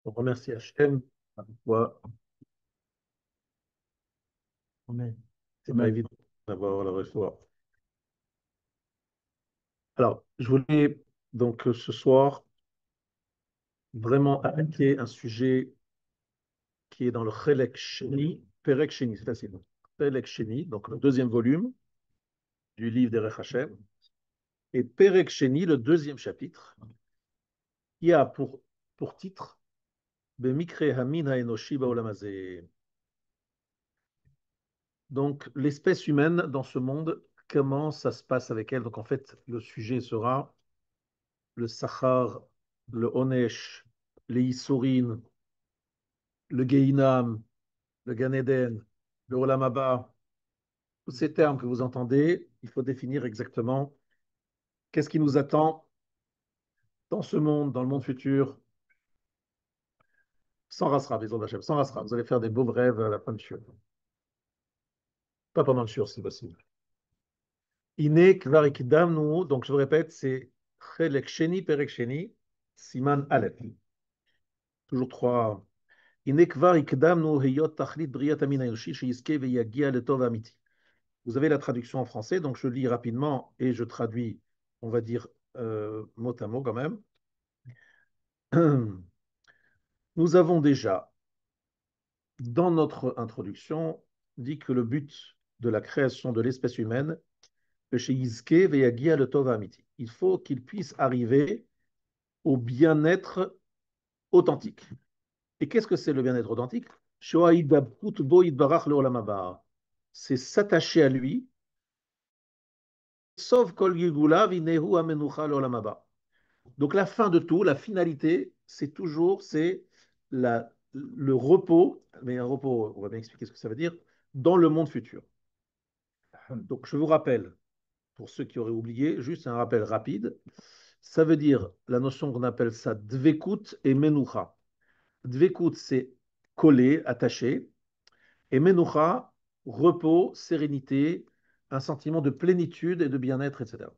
On remercie Hachem. Ouais, Amen. c'est pas Amen. évident d'avoir le recevoir. Alors, je voulais donc ce soir vraiment attaquer un sujet qui est dans le Chelek Sheni, Perek Sheni, c'est facile. Chelek Sheni, donc le deuxième volume du livre d'Erech Hachem, et Perek Sheni, le deuxième chapitre, qui a pour titre Bemikre Hamin Haenoshi Baolam Hazeh. Donc, l'espèce humaine dans ce monde, comment ça se passe avec elle? Donc, en fait, le sujet sera le Sachar, le Onesh, les Issourin, le Gehinam, le Gan Eden, le Olam Haba, tous ces termes que vous entendez, il faut définir exactement qu'est-ce qui nous attend dans ce monde, dans le monde futur, sans rasra, Bezrat Hashem, sans rasra. Vous allez faire des beaux rêves à la fin du shiur. Pas pendant le shiur, si possible. Ine kvar ikdamnu, donc je vous répète, c'est Chelek Sheni, Perek Sheni, Siman Aleph. Toujours trois. Ine kvar ikdamnu heyot tachlit briat amin hayoshi, sheyiske veyagia letov amiti. Vous avez la traduction en français, donc je lis rapidement et je traduis, on va dire, mot à mot quand même. Nous avons déjà, dans notre introduction, dit que le but de la création de l'espèce humaine, le Sheyizke Veyagia le Tova Amiti, il faut qu'il puisse arriver au bien-être authentique. Et qu'est-ce que c'est le bien-être authentique? C'est s'attacher à lui, sauf kol gilgula vinehu amenucha leolam haba. Donc la fin de tout, la finalité, c'est le repos, mais un repos, on va bien expliquer ce que ça veut dire, dans le monde futur. Donc je vous rappelle, pour ceux qui auraient oublié, juste un rappel rapide, ça veut dire la notion qu'on appelle ça dvekut et menucha. Dvekut, c'est coller, attaché, et menucha, repos, sérénité, un sentiment de plénitude et de bien-être, etc.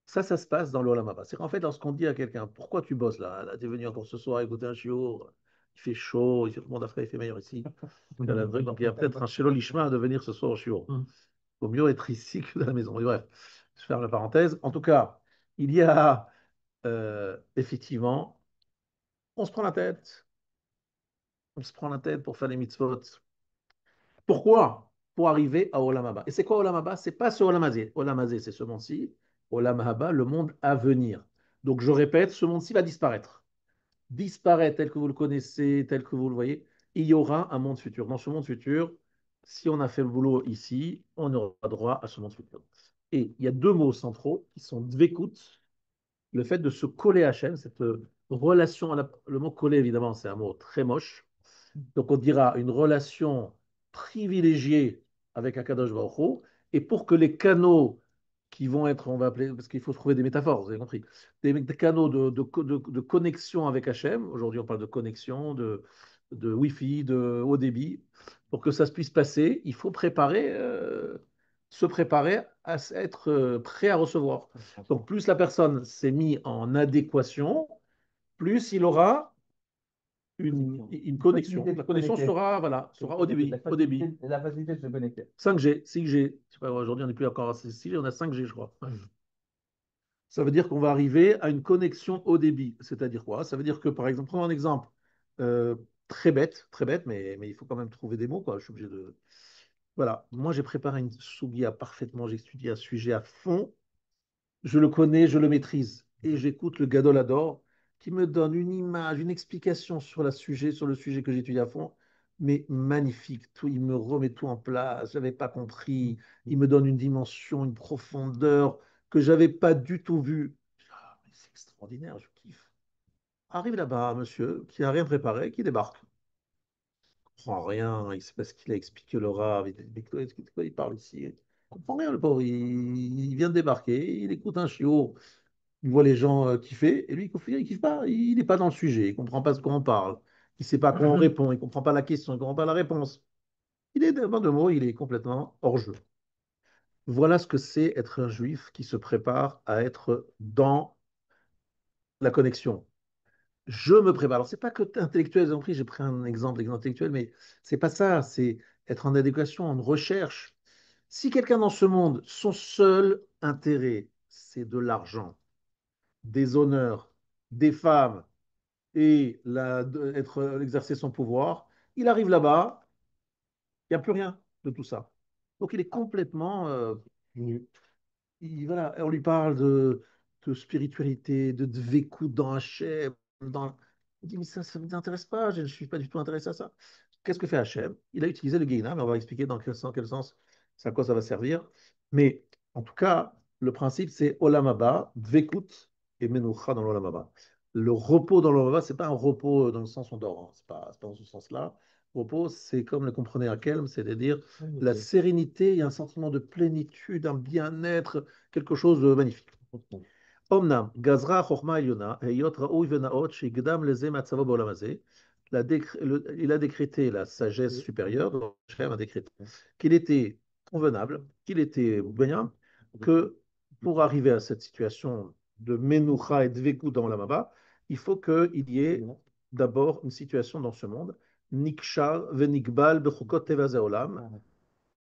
Ça se passe dans l'Olam Haba. C'est qu'en fait, lorsqu'on dit à quelqu'un, pourquoi tu bosses là? Là, tu es venu encore ce soir écouter un shiur, il fait chaud, tout le monde après, il fait meilleur ici. Donc il y a peut-être un shelo lishma de venir ce soir au shiur. Il vaut mieux être ici que dans la maison. Et bref, je ferme la parenthèse. En tout cas, il y a effectivement, on se prend la tête, on se prend la tête pour faire les mitzvot. Pourquoi? Pour arriver à Olam Haba. Et c'est quoi Olam Haba? C'est pas ce Olam Hazé. Olam Hazé, c'est ce monde-ci. Olam Haba, le monde à venir. Donc je répète, ce monde-ci va disparaître. Disparaître tel que vous le connaissez, tel que vous le voyez. Il y aura un monde futur. Dans ce monde futur, si on a fait le boulot ici, on aura droit à ce monde futur. Et il y a deux mots centraux qui sont dvekut, le fait de se coller à Hachem, cette relation, le mot coller évidemment c'est un mot très moche, donc on dira une relation privilégiée avec Akadosh Baruch Hu, et pour que les canaux qui vont être, on va appeler, parce qu'il faut trouver des métaphores, vous avez compris, des canaux de connexion avec Hachem, aujourd'hui on parle de connexion, de Wi-Fi, de haut débit, pour que ça se puisse passer, il faut se préparer à être prêt à recevoir. Donc plus la personne s'est mise en adéquation, plus il aura une connexion. La connexion sera, voilà, sera au débit. Au débit. La facilité de se connecter. 5G, 6G. Je sais pas, aujourd'hui, on n'est plus encore à 6G, on a 5G, je crois. Ça veut dire qu'on va arriver à une connexion au débit. C'est-à-dire quoi? Ça veut dire que, par exemple, prenons un exemple euh, très bête, mais il faut quand même trouver des mots, quoi. Je suis obligé de. Voilà. Moi, j'ai préparé une soubia parfaitement, j'ai étudié un sujet à fond. Je le connais, je le maîtrise. Et j'écoute le Gadol Hador qui me donne une image, une explication sur le sujet que j'étudie à fond, mais magnifique. Tout, il me remet tout en place. Je n'avais pas compris. Il me donne une dimension, une profondeur que je n'avais pas du tout vue. Ah, mais c'est extraordinaire, je kiffe. Arrive là-bas, un monsieur qui n'a rien préparé, qui débarque. Il ne comprend rien, il sait pas ce qu'il a expliqué le Rav. De quoi il parle ici? Il ne comprend rien, le pauvre. Il vient de débarquer, il écoute un chiot. Il voit les gens kiffer, et lui, il kiffe pas, il n'est pas dans le sujet, il comprend pas ce qu'on parle, il sait pas à quoi on répond, il comprend pas la question, il comprend pas la réponse. Il est, en deux mots, il est complètement hors jeu. Voilà ce que c'est être un juif qui se prépare à être dans la connexion. Je me prépare. Alors, c'est pas que intellectuel, j'ai pris un exemple intellectuel, mais c'est pas ça. C'est être en adéquation, en recherche. Si quelqu'un dans ce monde, son seul intérêt, c'est de l'argent, des honneurs, des femmes et exercer son pouvoir, il arrive là-bas, il n'y a plus rien de tout ça. Donc, il est complètement nu. Voilà, on lui parle de spiritualité, de dvékout dans Hachem. Il dit, mais ça ne m'intéresse pas, je ne suis pas du tout intéressé à ça. Qu'est-ce que fait Hachem? Il a utilisé le Gehinnom, mais on va expliquer dans quel sens, c'est à quoi ça va servir. Mais en tout cas, le principe, c'est Olam Haba, dvékout et Menucha dans l'Olam Haba. Le repos dans l'Olam Haba, ce n'est pas un repos dans le sens où on dort, hein. C'est pas dans ce sens-là. Repos, c'est comme le comprenait Hakelm, c'est-à-dire la sérénité, il y a un sentiment de plénitude, un bien-être, quelque chose de magnifique. אמנם גזרה החוכמה העליונה, היות ראוי ונאות שיקדם לזה מצבו בעולם הזה, il a décrété la sagesse supérieure, donc Hachem a décrété qu'il était convenable, qu'il était bien, que pour arriver à cette situation de Menoucha et de Vékou dans la Maba, il faut qu'il y ait d'abord une situation dans ce monde, Nikshar venikbal bechukot teva ze olam,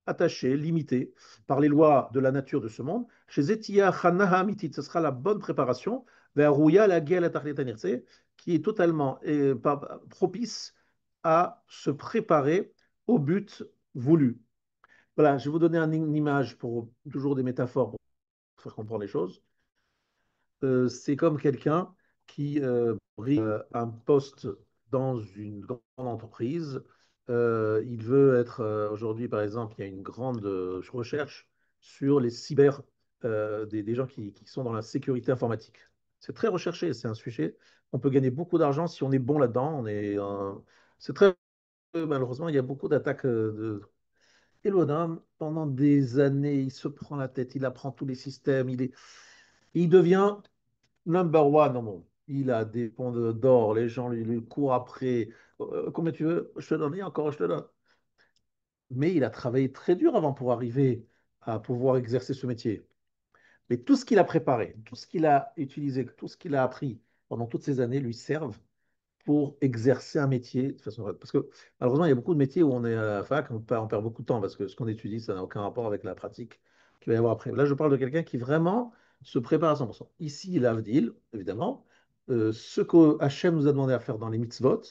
attaché, limité par les lois de la nature de ce monde. Chez Zetia Chanaha Mitit, ce sera la bonne préparation vers Rouya la Gel qui est totalement propice à se préparer au but voulu. Voilà, je vais vous donner une image pour toujours des métaphores pour faire comprendre les choses. C'est comme quelqu'un qui brille un poste dans une grande entreprise. Il veut être, aujourd'hui par exemple, il y a une grande recherche sur les cyber, des gens qui sont dans la sécurité informatique. C'est très recherché, c'est un sujet. On peut gagner beaucoup d'argent si on est bon là-dedans. C'est très, malheureusement, il y a beaucoup d'attaques Et l'homme, pendant des années, il se prend la tête, il apprend tous les systèmes, il devient number one au monde. Il a des ponts d'or, les gens lui courent après. Combien tu veux? Je te donne, et encore, je te donne. Mais il a travaillé très dur avant pour arriver à pouvoir exercer ce métier. Mais tout ce qu'il a préparé, tout ce qu'il a utilisé, tout ce qu'il a appris pendant toutes ces années lui servent pour exercer un métier de façon. Parce que malheureusement, il y a beaucoup de métiers où on est à la fac, on perd beaucoup de temps parce que ce qu'on étudie, ça n'a aucun rapport avec la pratique qu'il va y avoir après. Là, je parle de quelqu'un qui vraiment se prépare à 100%. Ici, il a Avdil, évidemment. Ce que Hachem nous a demandé à faire dans les mitzvot,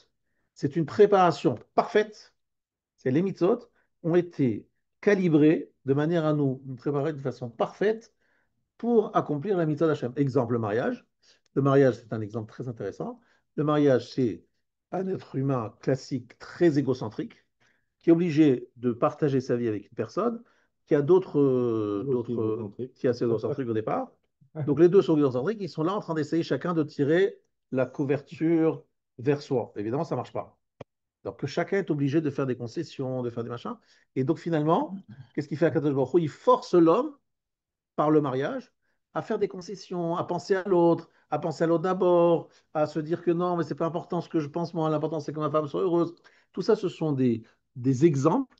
c'est une préparation parfaite. C'est les mitzvot ont été calibrés de manière à nous préparer de façon parfaite pour accomplir la mitzvah d'Hachem. Exemple, le mariage. Le mariage, c'est un exemple très intéressant. Le mariage, c'est un être humain classique, très égocentrique, qui est obligé de partager sa vie avec une personne qui a qui est assez égocentrique au départ. Donc les deux sont égocentriques, ils sont là en train d'essayer chacun de tirer la couverture vers soi. Évidemment, ça ne marche pas. Donc que chacun est obligé de faire des concessions, de faire des machins. Et donc finalement, qu'est-ce qu'il fait à Kadosh Baruch Hu? Il force l'homme par le mariage à faire des concessions, à penser à l'autre d'abord, à se dire que non, mais c'est pas important ce que je pense, moi, l'important c'est que ma femme soit heureuse. Tout ça, ce sont des exemples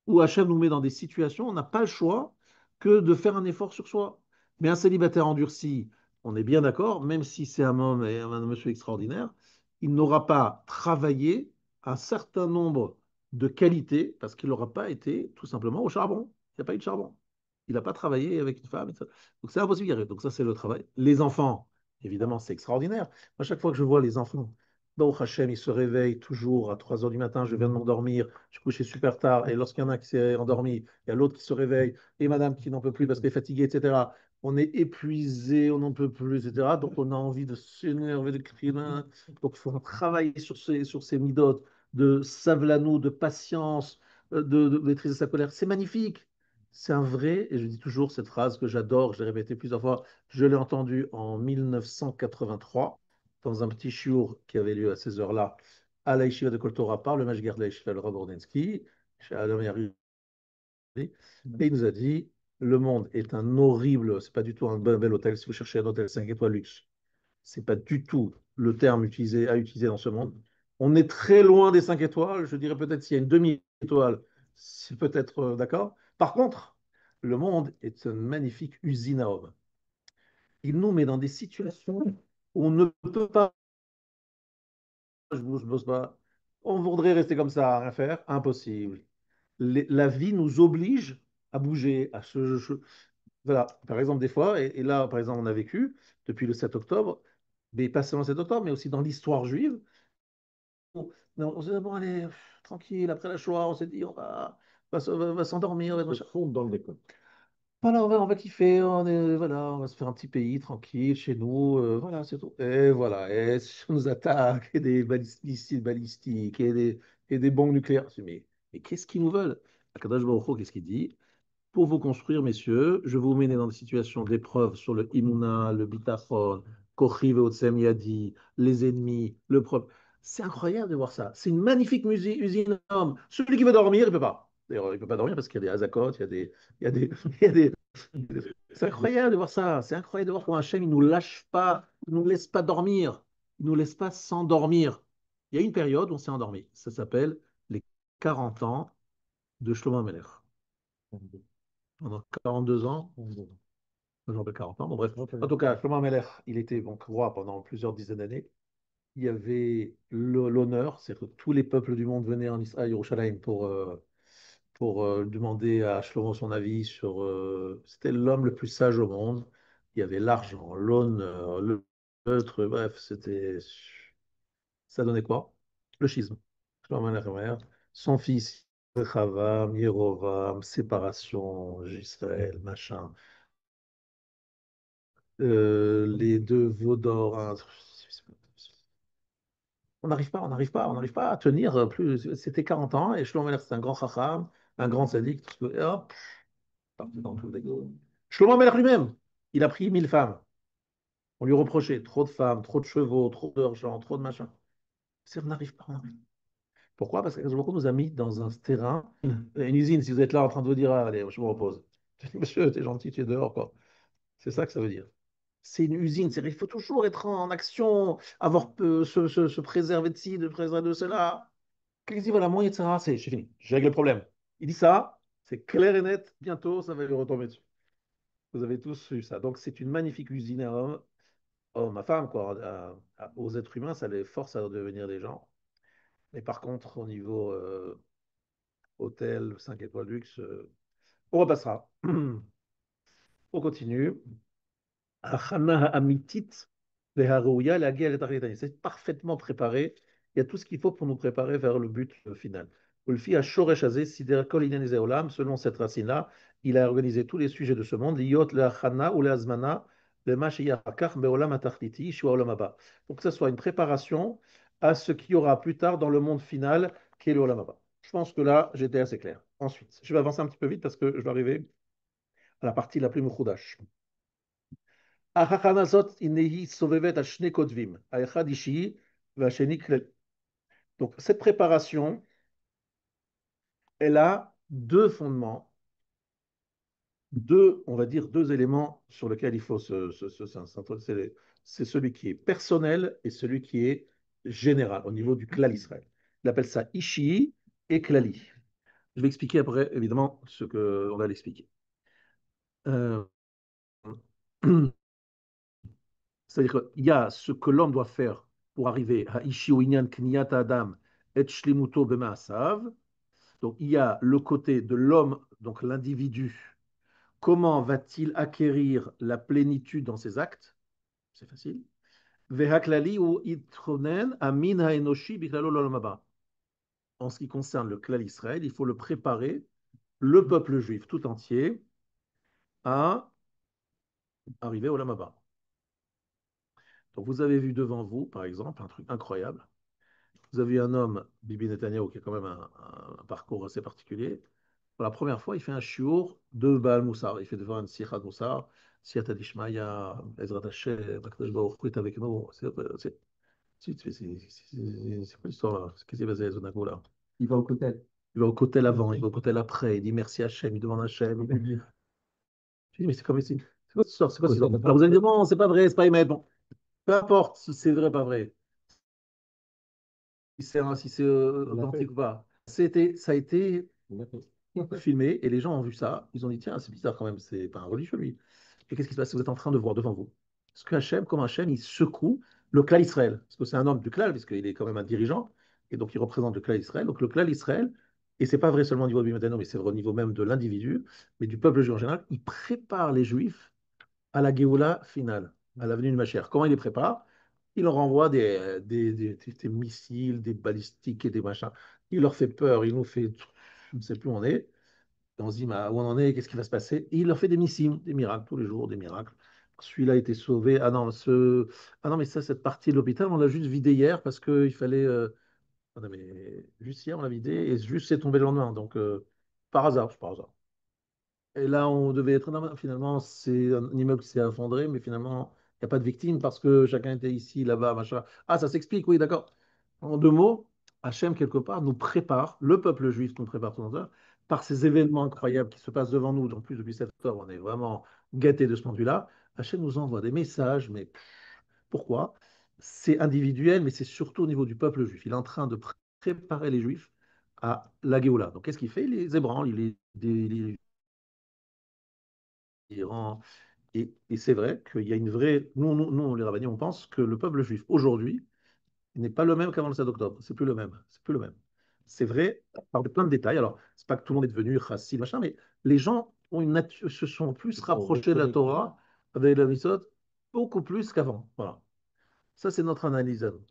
où Hachem nous met dans des situations où on n'a pas le choix que de faire un effort sur soi. Mais un célibataire endurci, on est bien d'accord, même si c'est un homme et un monsieur extraordinaire, il n'aura pas travaillé un certain nombre de qualités parce qu'il n'aura pas été tout simplement au charbon. Il n'y a pas eu de charbon. Il n'a pas travaillé avec une femme. Donc c'est impossible d'y arriver. Donc ça, c'est le travail. Les enfants, évidemment, c'est extraordinaire. À chaque fois que je vois les enfants, Baruch Hashem, ils se réveillent toujours à 3 heures du matin, je viens de m'endormir, je suis couché super tard, et lorsqu'il y en a qui s'est endormi, il y a l'autre qui se réveille, et madame qui n'en peut plus parce qu'elle est fatiguée, etc. On est épuisé, on n'en peut plus, etc. Donc on a envie de s'énerver, de crier. Donc il faut travailler sur ces midotes de savlanou, de patience, de maîtriser sa colère. C'est magnifique. C'est un vrai, et je dis toujours cette phrase que j'adore, je l'ai répétée plusieurs fois, je l'ai entendue en 1983 dans un petit shiur qui avait lieu à ces heures-là à la Yeshiva de Koltora par le Mashgiach de la Yeshiva, le Rav Ordensky, chez Adam Yari, et il nous a dit, le monde est un horrible, c'est pas du tout un bel hôtel, si vous cherchez un hôtel 5 étoiles luxe, c'est pas du tout le terme à utiliser dans ce monde. On est très loin des 5 étoiles, je dirais peut-être s'il y a une demi-étoile, c'est peut-être d'accord. Par contre, le monde est une magnifique usine à hommes. Il nous met dans des situations où on ne peut pas je bosse pas. On voudrait rester comme ça, à rien faire. Impossible. La vie nous oblige à bouger, à voilà. Par exemple, des fois, et là, par exemple, on a vécu depuis le 7 octobre, mais pas seulement le 7 octobre, mais aussi dans l'histoire juive. On s'est dit, bon, allez, tranquille, après la Shoah, on s'est dit, on va s'endormir, Ils se fondent dans le décor. voilà, on va kiffer, voilà, on va se faire un petit pays tranquille chez nous, voilà, c'est tout. Et voilà, et on nous attaque, et des missiles balistiques, et des bombes nucléaires. Je dis, mais qu'est-ce qu'ils nous veulent? Akadosh Baruch Hu, qu'est-ce qu'il dit? Pour vous construire, messieurs, je vous mets dans des situations d'épreuve sur le Imuna, le Bitachon, Kochi Veotsem Yadi, les ennemis, le propre. C'est incroyable de voir ça. C'est une magnifique usine à hommes. Celui qui veut dormir, il ne peut pas. D'ailleurs, il ne peut pas dormir parce qu'il y a des Hazakot, il y a des, il y a des, c'est incroyable de voir ça. C'est incroyable de voir comment Hachem, il ne nous lâche pas, il ne nous laisse pas dormir. Il ne nous laisse pas s'endormir. Il y a une période où on s'est endormi. Ça s'appelle les 40 ans de Shlomo Melech. Pendant 42 ans, je me rappelle 40 ans, bon bref. En tout cas, Shlomo Melech, il était donc roi pendant plusieurs dizaines d'années. Il y avait l'honneur, c'est que tous les peuples du monde venaient à Yerushalayim pour demander à Shlomo son avis sur. C'était l'homme le plus sage au monde. Il y avait l'argent, l'honneur, le truc, bref, c'était. Ça donnait quoi? Le schisme. Shlomo Aleichem, son fils, Rechavam, Yerovam, séparation, Israël, machin. Les deux veaux d'or, hein. On n'arrive pas à tenir plus. C'était 40 ans et Shlomo Aleichem, c'est un grand chacham, un grand sadique, et hop, parti dans tout dégueu. Shlomo Aleichem lui-même, il a pris 1000 femmes. On lui reprochait trop de femmes, trop de chevaux, trop d'argent, trop de machin. On n'arrive pas, on n'arrive pas. Pourquoi? Parce que beaucoup nous a mis dans un terrain, une usine. Si vous êtes là en train de vous dire, ah, allez, je me repose. Monsieur, t'es gentil, tu es dehors, quoi. C'est ça que ça veut dire. C'est une usine. Il faut toujours être en action, avoir se préserver de ci, de préserver de cela. Quelqu'un dit, voilà, moi, etc. C'est fini. J'ai réglé le problème. Il dit ça, c'est clair et net. Bientôt, ça va lui retomber dessus. Vous avez tous eu ça. Donc, c'est une magnifique usine à hommes, hommes à femmes, quoi. Aux êtres humains, ça les force à devenir des gens. Mais par contre, au niveau hôtel, 5 étoiles luxe, on repassera. On continue. Achana Amitit, les Harouya, la guerre est arrêtée. C'est parfaitement préparé. Il y a tout ce qu'il faut pour nous préparer vers le but final. Ulfi a Shoresh Hazeh, Sidera Kol Inyan Ezeh Olam, selon cette racine-là, il a organisé tous les sujets de ce monde. Liot le Achana ou le Azmana, le Mashiyakar, Beolam Atachliti, Shua Olam Haba. Donc que ce soit une préparation à ce qu'il y aura plus tard dans le monde final, qui est le Olam Haba. Je pense que là, j'étais assez clair. Ensuite, je vais avancer un petit peu vite parce que je vais arriver à la partie la plus mouchoudash. ההכנה הזאת, הנה היא סובבת על שני כותבים, האחד אישי והשני כללי. Donc, cette préparation, elle a deux fondements, deux, on va dire, deux éléments sur lesquels il faut s'intéresser. C'est celui qui est personnel et celui qui est général, au niveau du klal Israël. Il appelle ça Ishi et Klali. Je vais expliquer après, évidemment, ce qu'on va l'expliquer. Euh, C'est-à-dire qu'il y a ce que l'homme doit faire pour arriver à Ishi ou Inyan Kniyat Adam et Shlimuto Bemaasav. Donc il y a le côté de l'homme, donc l'individu. Comment va-t-il acquérir la plénitude dans ses actes? C'est facile. Vehaklali ou Itronen Amin Haenoshi Biklalo Lolamaba. En ce qui concerne le clan Israël, il faut le préparer, le peuple juif tout entier, à arriver au Lamaba. Donc vous avez vu devant vous, par exemple, un truc incroyable. Vous avez un homme, Bibi Netanyahu, qui a quand même un parcours assez particulier. Pour la première fois, il fait un shiur de Baal Moussar. Il fait devant un Sichat Moussar, Siyata Dishmaya, Ezrat Hashem, Akadosh Baruch Hu est avec nous. C'est quoi l'histoire là? Qu'est-ce qui s'est passé à Zonago là? Il va au cotel. Il va au côté avant, il va au côté après, il dit merci Hachem, il demande Hachem. Je dis, mais c'est comme ici. C'est quoi cette histoire? C'est quoi cette histoire? Alors vous allez dire, bon, c'est pas vrai, c'est pas émettre. Bon, peu importe si c'est vrai, pas vrai. Si c'est authentique ou pas. Ça a été filmé et les gens ont vu ça. Ils ont dit, tiens, c'est bizarre quand même, c'est pas un religieux lui. Et qu'est-ce qui se passe? Vous êtes en train de voir devant vous ce que Hachem, comme Hachem, il secoue le clan Israël, parce que c'est un homme du clan, puisqu'il est quand même un dirigeant, et donc il représente le clan Israël. Donc le clan Israël, et c'est pas vrai seulement au niveau du Bémédano, mais c'est vrai au niveau même de l'individu, mais du peuple juif en général, il prépare les Juifs à la Géoula finale, à la venue de Mashiach. Comment il les prépare? Il leur envoie des missiles, des balistiques et des machins. Il leur fait peur, il nous fait, je ne sais plus où on est. Et on se dit, mais où on en est, qu'est-ce qui va se passer? Et il leur fait des missiles, des miracles, tous les jours, des miracles. Celui-là a été sauvé. Ah non, mais ça, cette partie de l'hôpital, on l'a juste vidé hier parce qu'il fallait. Ah non, mais juste hier, on l'a vidé et juste c'est tombé le lendemain. Donc, par hasard, c'est par hasard. Et là, on devait être. Non, finalement, c'est un immeuble qui s'est effondré, mais finalement, il n'y a pas de victime parce que chacun était ici, là-bas, machin. Ah, ça s'explique, oui, d'accord. En deux mots, Hachem, quelque part, nous prépare, le peuple juif nous prépare tout ça, par ces événements incroyables qui se passent devant nous. En plus, depuis 7 heures, on est vraiment gâtés de ce point de vue-là. Hachem nous envoie des messages, mais pourquoi? C'est individuel, mais c'est surtout au niveau du peuple juif. Il est en train de préparer les juifs à la Géoula. Donc, qu'est-ce qu'il fait? Il les ébranle, les rend. Et c'est vrai qu'il y a une vraie. Nous, les rabbins, on pense que le peuple juif aujourd'hui n'est pas le même qu'avant le 7 octobre. C'est plus le même. C'est plus le même. C'est vrai par plein de détails. Alors, c'est pas que tout le monde est devenu chassid, machin, mais les gens ont une nature, se sont plus Ils sont rapprochés de la reconnectés. Torah, avec la Mitzvot, beaucoup plus qu'avant. Voilà. Ça, c'est notre analyse à nous.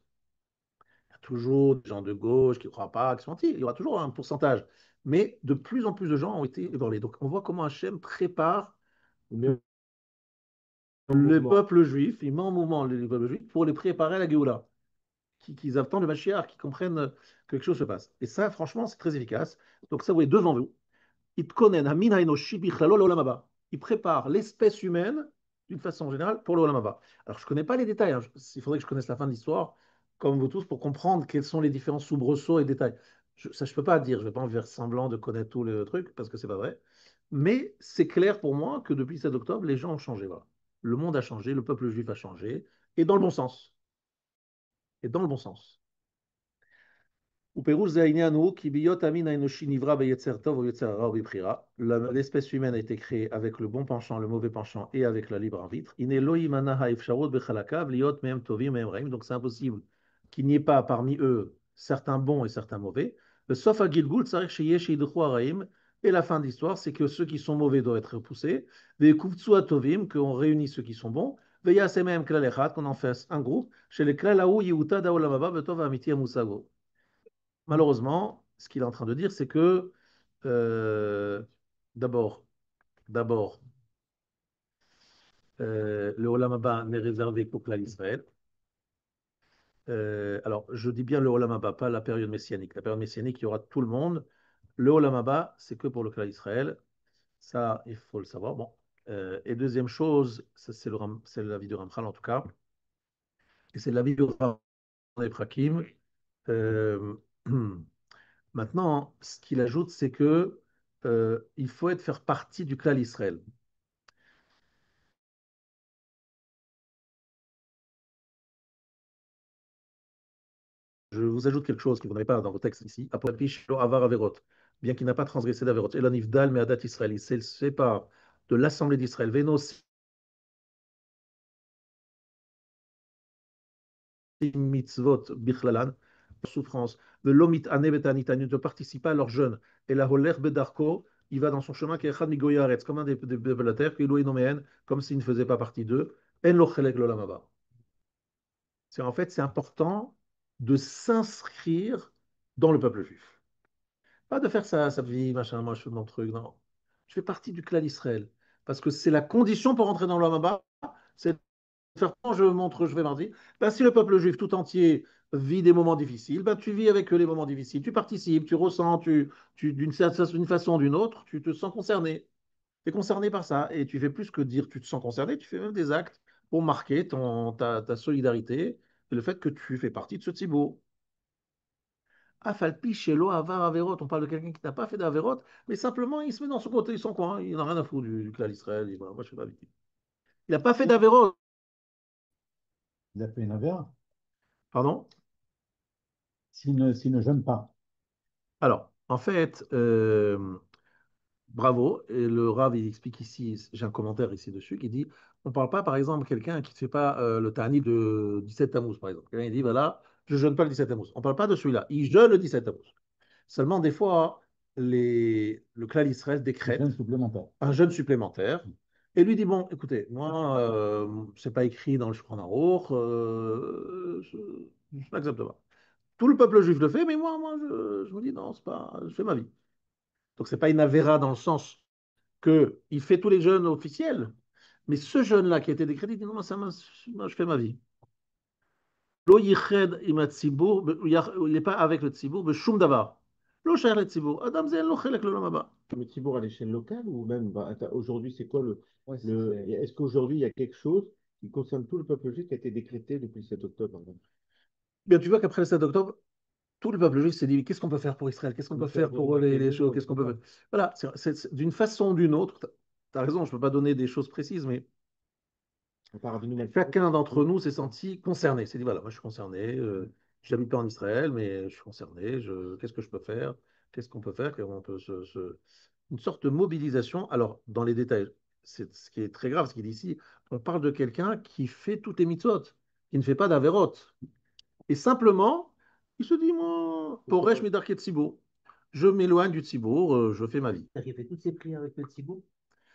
Il y a toujours des gens de gauche qui ne croient pas, qui sont anti. Il y aura toujours un pourcentage. Mais de plus en plus de gens ont été ébranlés. Donc, on voit comment Hachem prépare Mais en les mouvement. peuples juifs, il met en mouvement les peuples juifs pour les préparer à la Géoula, qu'ils attendent le Mashiach, qu'ils comprennent que quelque chose se passe. Et ça, franchement, c'est très efficace. Donc ça, vous voyez, devant vous, il prépare l'espèce humaine d'une façon générale pour le Olam Haba. Alors, je ne connais pas les détails. Hein. Il faudrait que je connaisse la fin de l'histoire, comme vous tous, pour comprendre quels sont les différents soubresauts et détails. Ça, je ne peux pas dire. Je ne vais pas en faire semblant de connaître tous les trucs, parce que ce n'est pas vrai. Mais c'est clair pour moi que depuis 7 octobre, les gens ont changé. Voilà. Le monde a changé, le peuple juif a changé, et dans le bon sens. Et dans le bon sens. ופירוש זה העניין הוא כי בהיות המין האנושי נברא ביצר טוב או יצר רע או בבחירה, l'espèce humaine a été créée avec le bon penchant, le mauvais penchant et avec la libre arbitre. הנה לא יימנע האפשרות בחלקיו להיות מהם טובים ומהם רעים, donc c'est impossible qu'il n'y ait pas parmi eux certains bons et certains mauvais. בסוף הגלגול צריך שיהיה שידחו הרעים, et la fin de l'histoire, c'est que ceux qui sont mauvais doivent être repoussés, ויקובצו הטובים, qu'on réunit ceux qui sont bons, ויעשה מהם כלל אחד, qu'on en fasse un groupe, שלכלל ההוא יעוטד העולם הבא בטוב האמיתי המושג הוא. Malheureusement, ce qu'il est en train de dire, c'est que euh, d'abord, d'abord, le Olam Haba n'est réservé qu'au clan Israël. Alors, je dis bien le Olam Haba, pas la période messianique. La période messianique, il y aura tout le monde. Le Olam Haba, c'est que pour le clan Israël. Ça, il faut le savoir. Bon. Et deuxième chose, ça, c'est l'avis de Ramchal en tout cas, et c'est l'avis de Ramchal Ephrakim. Euh, Maintenant, ce qu'il ajoute, c'est que il faut être faire partie du clan Israël. Je vous ajoute quelque chose que vous n'avez pas dans vos textes ici. Apopish lo avar averot. Bien qu'il n'a pas transgressé d'averot. Elan ifdal me'adat Israël. Il se sépare de l'assemblée d'Israël. Venos mitzvot bichlalan. Souffrance. Velomit ane betanita. Il ne participe pas à leur jeûne. Et la holer bedarko. Il va dans son chemin qui est echad migoyaretz, comme un des peuples de la terre, comme s'il ne faisait pas partie d'eux. En lo chelek l'olam haba. C'est en fait, c'est important de s'inscrire dans le peuple juif. Pas de faire ça, sa vie, machin, moi je fais mon truc, non. Je fais partie du clan d'Israël. Parce que c'est la condition pour entrer dans l'Olamaba, c'est de faire quand je montre, je vais mardi. Ben, si le peuple juif tout entier vit des moments difficiles, ben, tu vis avec eux les moments difficiles, tu participes, tu ressens, d'une façon ou d'une autre, tu te sens concerné. Tu es concerné par ça et tu fais plus que dire tu te sens concerné, tu fais même des actes pour marquer ta solidarité et le fait que tu fais partie de ce tzibur. Afalpi shelo avar averot. On parle de quelqu'un qui n'a pas fait d'averot, mais simplement il se met dans son côté, son coin. Il n'a rien à foutre du clan d'Israël. Voilà, moi, je fais pas victime. Il n'a pas fait d'averot. Il a fait une avéra. Pardon? S'il ne jeûne pas. Alors, en fait, Bravo. Et le Rav, il explique ici, j'ai un commentaire ici dessus, qui dit, on ne parle pas, par exemple, quelqu'un qui ne fait pas le Ta'ani de 17 Tammuz, par exemple. Quelqu'un il dit, voilà, je ne jeûne pas le 17 Tammuz. On ne parle pas de celui-là. Il jeûne le 17 Tammuz. Seulement, des fois, le Klal Israël Jeune décrète supplémentaire. un jeûne supplémentaire et lui dit, bon, écoutez, moi, c'est pas écrit dans le Shulchan Aruch, je n'accepte pas. Tout le peuple juif le fait, mais moi je me dis, non, c'est pas, je fais ma vie. Donc, c'est pas une avéra dans le sens qu'il fait tous les jeûnes officiels, mais ce jeûne-là qui a été décrété, il dit, non, moi, je fais ma vie. Lo yiched im hatzibour, il n'est pas avec le tzibour, b'shum davar. Lo shayach le tzibour. Adam ze en lo chelek l'olam haba. Mais Thibault à l'échelle locale ou même bah, aujourd'hui, c'est quoi Ouais, est-ce qu'aujourd'hui il y a quelque chose qui concerne tout le peuple juif qui a été décrété depuis le 7 octobre, par exemple? Bien, tu vois qu'après le 7 octobre, tout le peuple juif s'est dit, qu'est-ce qu'on peut faire pour Israël? Qu'est-ce qu'on peut faire pour les choses? Qu'est-ce qu'on peut faire? Voilà, d'une façon ou d'une autre, tu as raison, je ne peux pas donner des choses précises, mais À part Avinu Malkiel. chacun d'entre nous s'est senti concerné. S'est dit, voilà, moi je suis concerné, je n'habite pas en Israël, mais je suis concerné, qu'est-ce que je peux faire? Qu'est-ce qu'on peut faire? Comment on peut une sorte de mobilisation. Alors, dans les détails, c'est ce qui est très grave, ce qu'il dit ici, on parle de quelqu'un qui fait toutes les mitzvot, qui ne fait pas d'avérotes. Et simplement, il se dit, moi, Poresh Medarket Tzibour, je m'éloigne du Tzibour, je fais ma vie. C'est-à-dire qu'il fait toutes ses prières avec le Tzibour,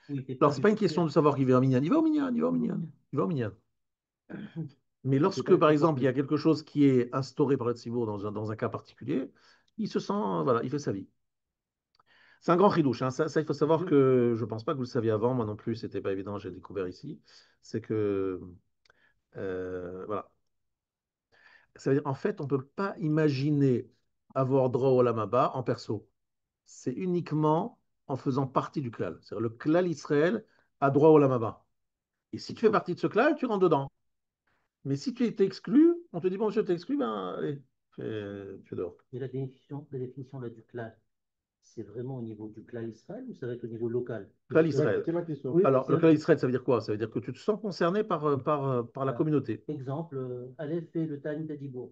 ou il fait pas Alors, c'est du pas tout une de question prière? de savoir qu'il va au Minyan, il va au Minyan, il va au Minyan, il va au Minyan. Mais C'est lorsque, pas par très exemple, il y complet. a quelque chose qui est instauré par le Tzibour dans un cas particulier, il se sent, voilà, il fait sa vie. C'est un grand ridouche, hein. Ça, il faut savoir que je ne pense pas que vous le saviez avant, moi non plus, c'était pas évident, j'ai découvert ici. C'est que, voilà. Ça veut dire, en fait, on ne peut pas imaginer avoir droit au Lamaba en perso. C'est uniquement en faisant partie du klal. C'est-à-dire le klal Israël a droit au Lamaba. Et si tu fais partie de ce klal, tu rentres dedans. Mais si tu es exclu, on te dit, bon, je t'ai exclu, ben, allez, tu es dehors. Mais la définition là, du klal, c'est vraiment au niveau du klal Israël ou ça va être au niveau local? Klal Ouais, Israël. c'était ma question. Oui, Alors, le klal Israël, ça veut dire quoi? Ça veut dire que tu te sens concerné par la voilà. communauté. Exemple, Aleph fait le Tani d'Adibour.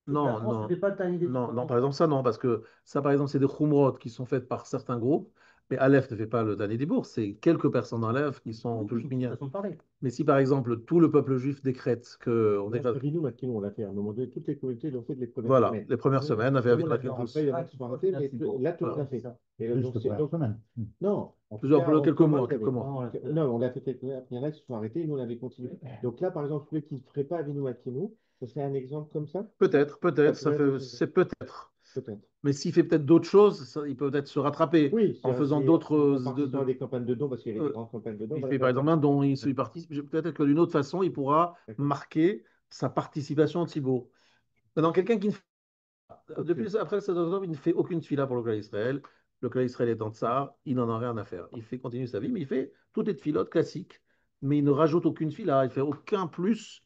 Toute la Non, France ne non, fait pas le Tani non, non, d'Adibour. par exemple, ça, non, parce que ça, par exemple, c'est des khumrot qui sont faites par certains groupes, mais Aleph ne fait pas le dernier des bourgs, c'est quelques personnes d'Aleph qui sont Oui, toujours c'est une mignonnes. façon de parler. Mais si, par exemple, tout le peuple juif décrète que, on Là, décrète, Avinu Malkiel, on l'a fait. À un moment donné, toutes les communautés l'ont fait de les premières voilà, semaines. les premières semaines, avait Seulement, David Raquel après, tous, il y en a qui sont arrêtés, mais là, tout le monde voilà, l'a fait. Et Juste donc, première semaine. non, en tout plusieurs, cas, avant quelques trois mois, mois, ils quelques avaient. mois. Non, on l'a fait quelques mois. Après, il y en a qui se sont arrêtés, nous, on avait continué. Donc là, par exemple, celui qui ne ferait pas Avinu Malkiel, ce serait un exemple comme ça? Peut-être, Ça peut-être, pourrait être aussi. c'est peut-être. Peut-être. Mais s'il fait peut-être d'autres choses, il peut peut-être se rattraper Oui, en faisant c'est d'autres, en participant à des campagnes de dons, parce qu'il y avait des euh, grandes campagnes de dons, il voilà, fait par exemple un don, il participe, peut-être que d'une autre façon, il pourra d'accord. marquer sa participation au Thibaut. Maintenant, quelqu'un qui ne fait, Ok. depuis, après le 7 octobre, il ne fait aucune fila pour le Clan Israël. Le Clan Israël est en tsar, il n'en a rien à faire. Il fait continuer sa vie, mais il fait toutes les filotes classiques, mais il ne rajoute aucune fila, il ne fait aucun plus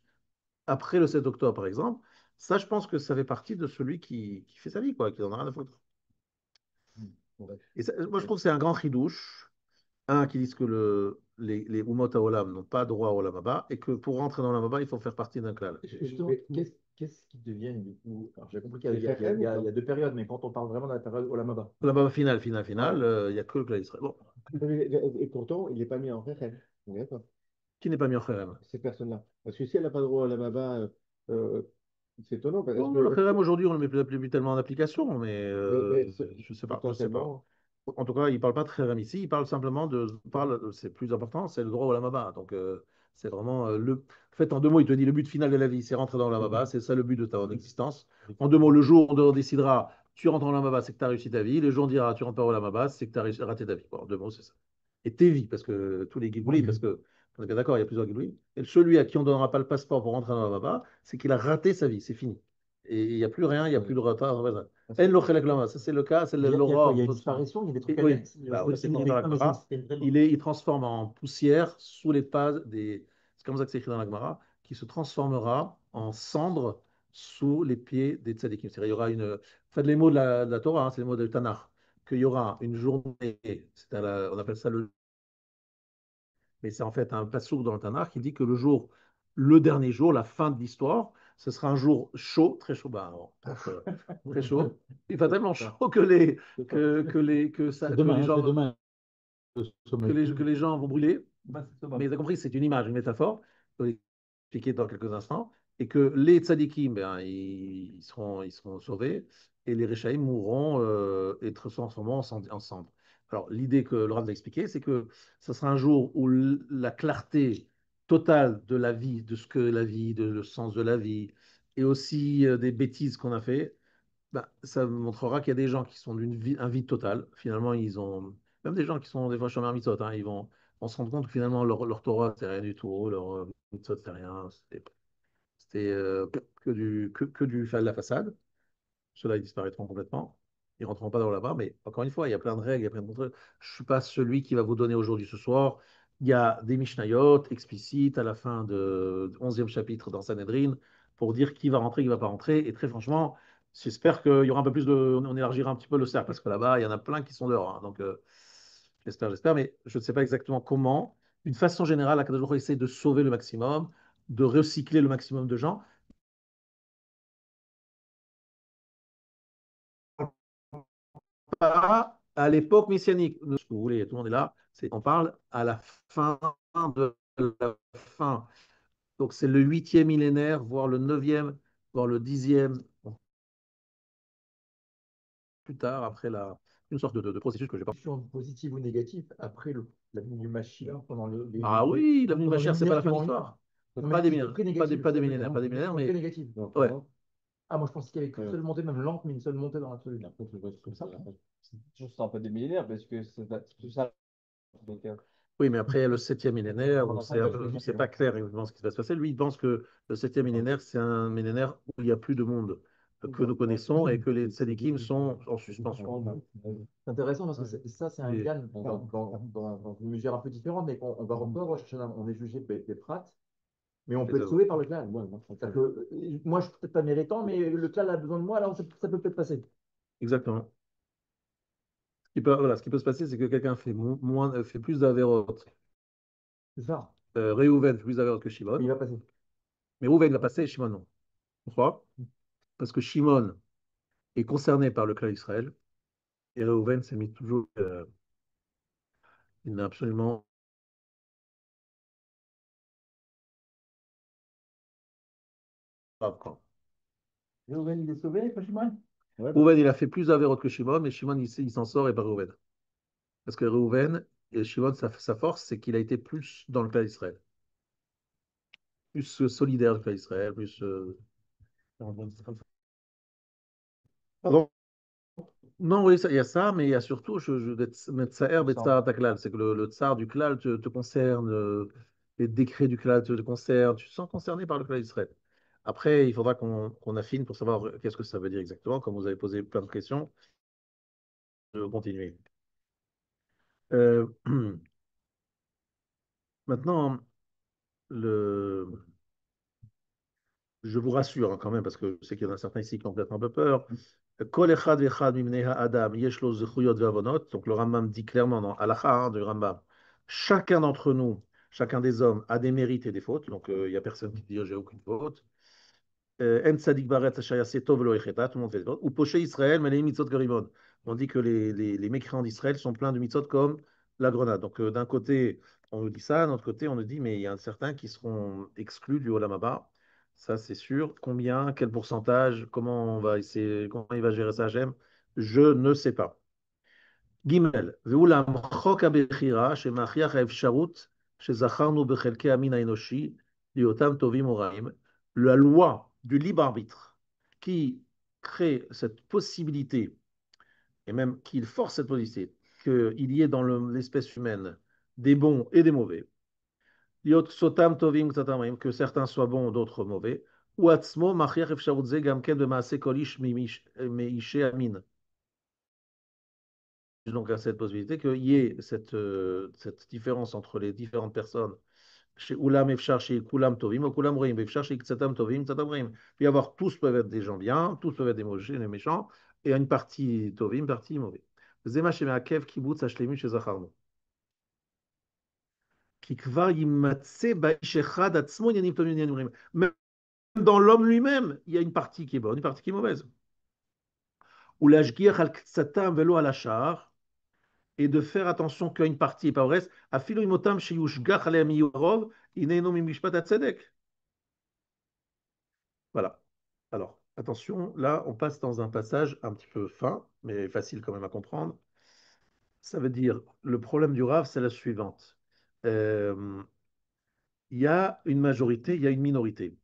après le 7 octobre, par exemple. Ça, je pense que ça fait partie de celui qui fait sa vie, quoi, qui n'en a rien à foutre. Bref. Et ça, moi, je trouve que c'est un grand ridouche. Un, qui disent que les Umot Haolam n'ont pas droit au Olam Haba et que pour rentrer dans l'Olam Haba, il faut faire partie d'un klal. Justement, qu'est-ce qui devient du coup. Alors, j'ai compris qu'il y a, C'est il y a- il y a- Chachem il y ou a- pas? il y a deux périodes, mais quand on parle vraiment de la période Olam Haba. Olam Haba final, final, final, Ouais. il n'y a que le klal Israël. Bon, Et pourtant, il n'est pas mis en Chachem. D'accord. qui n'est pas mis en Kherem. Ces personnes-là. Parce que si elle n'a pas droit à la Maba, euh, c'est étonnant. Parce Bon, le que, Kherem aujourd'hui, on ne le met plus tellement en application, mais mais je ne sais pas, je sais pas. potentiellement, En tout cas, il ne parle pas de Kherem ici, il parle simplement c'est plus important, c'est le droit au Olam Haba. Donc, c'est vraiment En fait, en deux mots, il te dit le but final de la vie, c'est rentrer dans le Olam Haba, c'est ça le but de ta existence. En deux mots, le jour où on décidera, tu rentres dans le Olam Haba, c'est que tu as réussi ta vie. Le jour où on dira, tu rentres pas au Olam Haba, c'est que tu as raté ta vie. Bon, en deux mots, c'est ça. Et tes vies, parce que tous les Guilboulis, parce que, on est bien d'accord, il y a plusieurs Guilboulis. Et celui à qui on ne donnera pas le passeport pour rentrer dans le Olam Haba, c'est qu'il a raté sa vie, c'est fini. Et il n'y a plus rien, il n'y a plus de retard. En lo chelek lama. Ça, c'est le cas, c'est Il y a quoi? Il y l'aurore. a une disparition, il y a des trucs Oui, annexes. bah, Je oui, sais c'est pas, écrit dans la mais Gemara. C'était une vraie mort. Il transforme en poussière sous les pas des. C'est comme ça que c'est écrit dans la Gemara, qui se transformera en cendre sous les pieds des tzadikim. C'est-à-dire, il y aura une. Faites les mots de la Torah, hein, c'est les mots de Tanakh. Qu'il y aura une journée, on appelle ça mais c'est en fait un passouk dans le Tanakh qui dit que le dernier jour, la fin de l'histoire, ce sera un jour chaud, très chaud, bah, très chaud. Il va tellement Ça, chaud c'est ça. que les C'est gens, demain, le sommet. que les gens vont brûler. Demain, c'est Mais Shabbat. vous avez compris, c'est une image, une métaphore. Je vais expliquer dans quelques instants. Et que les tzadikim, ben, ils seront sauvés. Et les Réchaïm mourront et se transformeront en cendres. Alors, l'idée que le Rav a expliqué, c'est que ce sera un jour où la clarté totale de la vie, de ce que la vie, de le sens de la vie, et aussi des bêtises qu'on a fait, bah, ça montrera qu'il y a des gens qui sont un vide total. Finalement, ils ont. Même des gens qui sont des fois chômeurs mitzvot, hein, vont se rendre compte que finalement, leur Torah, c'est rien du tout. Leur mitzvot, c'est rien. C'était que du de la façade. Ceux-là, ils disparaîtront complètement. Ils ne rentreront pas dans là-bas. Mais encore une fois, il y a plein de règles, il y a plein de trucs. Je ne suis pas celui qui va vous donner aujourd'hui, ce soir. Il y a des Mishnayot explicites à la fin du 11e chapitre dans Sanhedrin pour dire qui va rentrer, qui ne va pas rentrer. Et très franchement, j'espère qu'il y aura un peu plus de. On élargira un petit peu le cercle parce que là-bas, il y en a plein qui sont dehors, hein. Donc, j'espère. Mais je ne sais pas exactement comment. D'une façon générale, Akadosh Baruch Hu essaie de sauver le maximum, de recycler le maximum de gens. Pas à l'époque messianique. Ce que vous voulez, tout le monde est là. On parle à la fin de la fin. Donc c'est le 8e millénaire, voire le 9e, voire le 10e, bon, plus tard, après une sorte de processus que je n'ai pas. Positive ou négative après la venue du Mashiach, pendant Ah oui, l'avenue de pendant ma les chère, c'est pas millénaires la qui fin de vont venir. l'histoire. Non, mais Pas des qui sont millénaires, très négatifs, pas c'est des ça que je veux millénaires, dire. pas des Qui millénaires, sont très mais négatifs. Donc, ouais, vraiment, Ah, moi je pensais qu'il y avait qu'une seule montée, même lente, mais une seule montée dans l'absolu. après, tu vois, c'est comme ça. Je sens un peu des millénaires parce que c'est tout ça. Donc, oui, mais après le 7e millénaire, Mon où enfant, il va se c'est logique. pas clair exactement ce qui va se passer. Lui, il pense que le 7e millénaire, c'est un millénaire où il n'y a plus de monde que nous connaissons et que les tzadikim sont en suspension. C'est intéressant parce que ça, c'est un Et- gan dans une mesure un peu différente, mais on va reprendre Rosh Hashanah, on est jugé des prats, mais on peut être sauvé par le clan. Moi, je suis peut-être pas méritant, mais le clan a besoin de moi, alors ça peut peut-être passer. Exactement. Ce qui peut se passer, c'est que quelqu'un fait plus d'Averot. C'est ça. Réhouven fait plus d'Averot que Il Shimon. va passer. Mais Réhouven l'a passé et Shimon non. Pourquoi? Parce que Shimon est concerné par le clan d'Israël et Réhouven s'est mis toujours. Il n'a absolument pas. Quoi. Reuven, il est sauvé, pas Shimon? Ouais, bah, Réhouven, il a fait plus d'Averot que Shimon, mais Shimon, il s'en sort et pas Réhouven. Parce que Réhouven et Shimon, sa force, c'est qu'il a été plus dans le clan d'Israël. Plus solidaire du clan d'Israël, plus. Pardon? Non, oui, il y a ça, mais il y a surtout, Metsaher Betzar Taklal, c'est que le tsar du klal te concerne, les décrets du klal te concernent, tu te sens concerné par le klal d'Israël. Après, il faudra qu'on affine pour savoir qu'est-ce que ça veut dire exactement, comme vous avez posé plein de questions, je vais continuer. Euh, maintenant, le, je vous rassure hein, quand même, parce que je sais qu'il y en a certains ici qui ont peut-être un peu peur. Kol echad vechad mimnei ha'adam yesh lo zechuyot ve'avonot. Donc le Rambam dit clairement dans Halakha du Rambam, chacun d'entre nous, chacun des hommes a des mérites et des fautes. Donc il n'y a personne qui dit j'ai aucune faute. En tzadik baretz asher yaseh tov velo yecheta, tout le monde fait des fautes. Ou poché Israël, mais les mitzvot karimon. On dit que les mécréants d'Israël sont pleins de mitzvot comme la grenade. Donc d'un côté, on nous dit ça, d'un autre côté, on nous dit mais il y a certains qui seront exclus du Olam Haba. Ça, c'est sûr. Combien, quel pourcentage, comment on va essayer, comment il va gérer ça, j'aime, je ne sais pas. Gimel, ואולם חוק הבחירה שמכריח האפשרות שזכרנו בחלקי המין האנושי להיותם טובים או רעים, la loi du libre arbitre qui crée cette possibilité, et même qui force cette possibilité, qu'il y ait dans l'espèce humaine des bons et des mauvais, להיות סותם טובים קצת רעים, que certains soient bons, d'autres mauvais, הוא עצמו מכריח אפשרות זה גם כן במעשה כל איש מאישי המין. Donc à cette possibilité qu'il y ait cette différence entre les différentes personnes. Chez Oulam Efchar, chez Koulam Tovim, ou Koulam Reim, Efchar, chez Tzatam Tovim, Tzatam Reim. Il peut y avoir, tous peuvent être des gens bien, tous peuvent être des méchants, et une partie Tovim, une partie mauvais. Zema chez Meakev, Kibbutz, Hashlemi, chez Zacharno. Qui kvar yimatse ba'ish echad atzmo yanim tovim yanim reim. dans l'homme lui-même, il y a une partie qui est bonne, une partie qui est mauvaise. Ou l'ashgir al ktsatam velo al ashar, et de faire attention qu'à une partie et pas au reste. Afilu imotam sheyushgach aleim yorov, ineinu mimishpat hatzedek. Voilà. Alors, attention, là, on passe dans un passage un petit peu fin, mais facile quand même à comprendre. Ça veut dire, le problème du Rav, c'est la suivante. Euh, Il y a une majorité, il y a une minorité.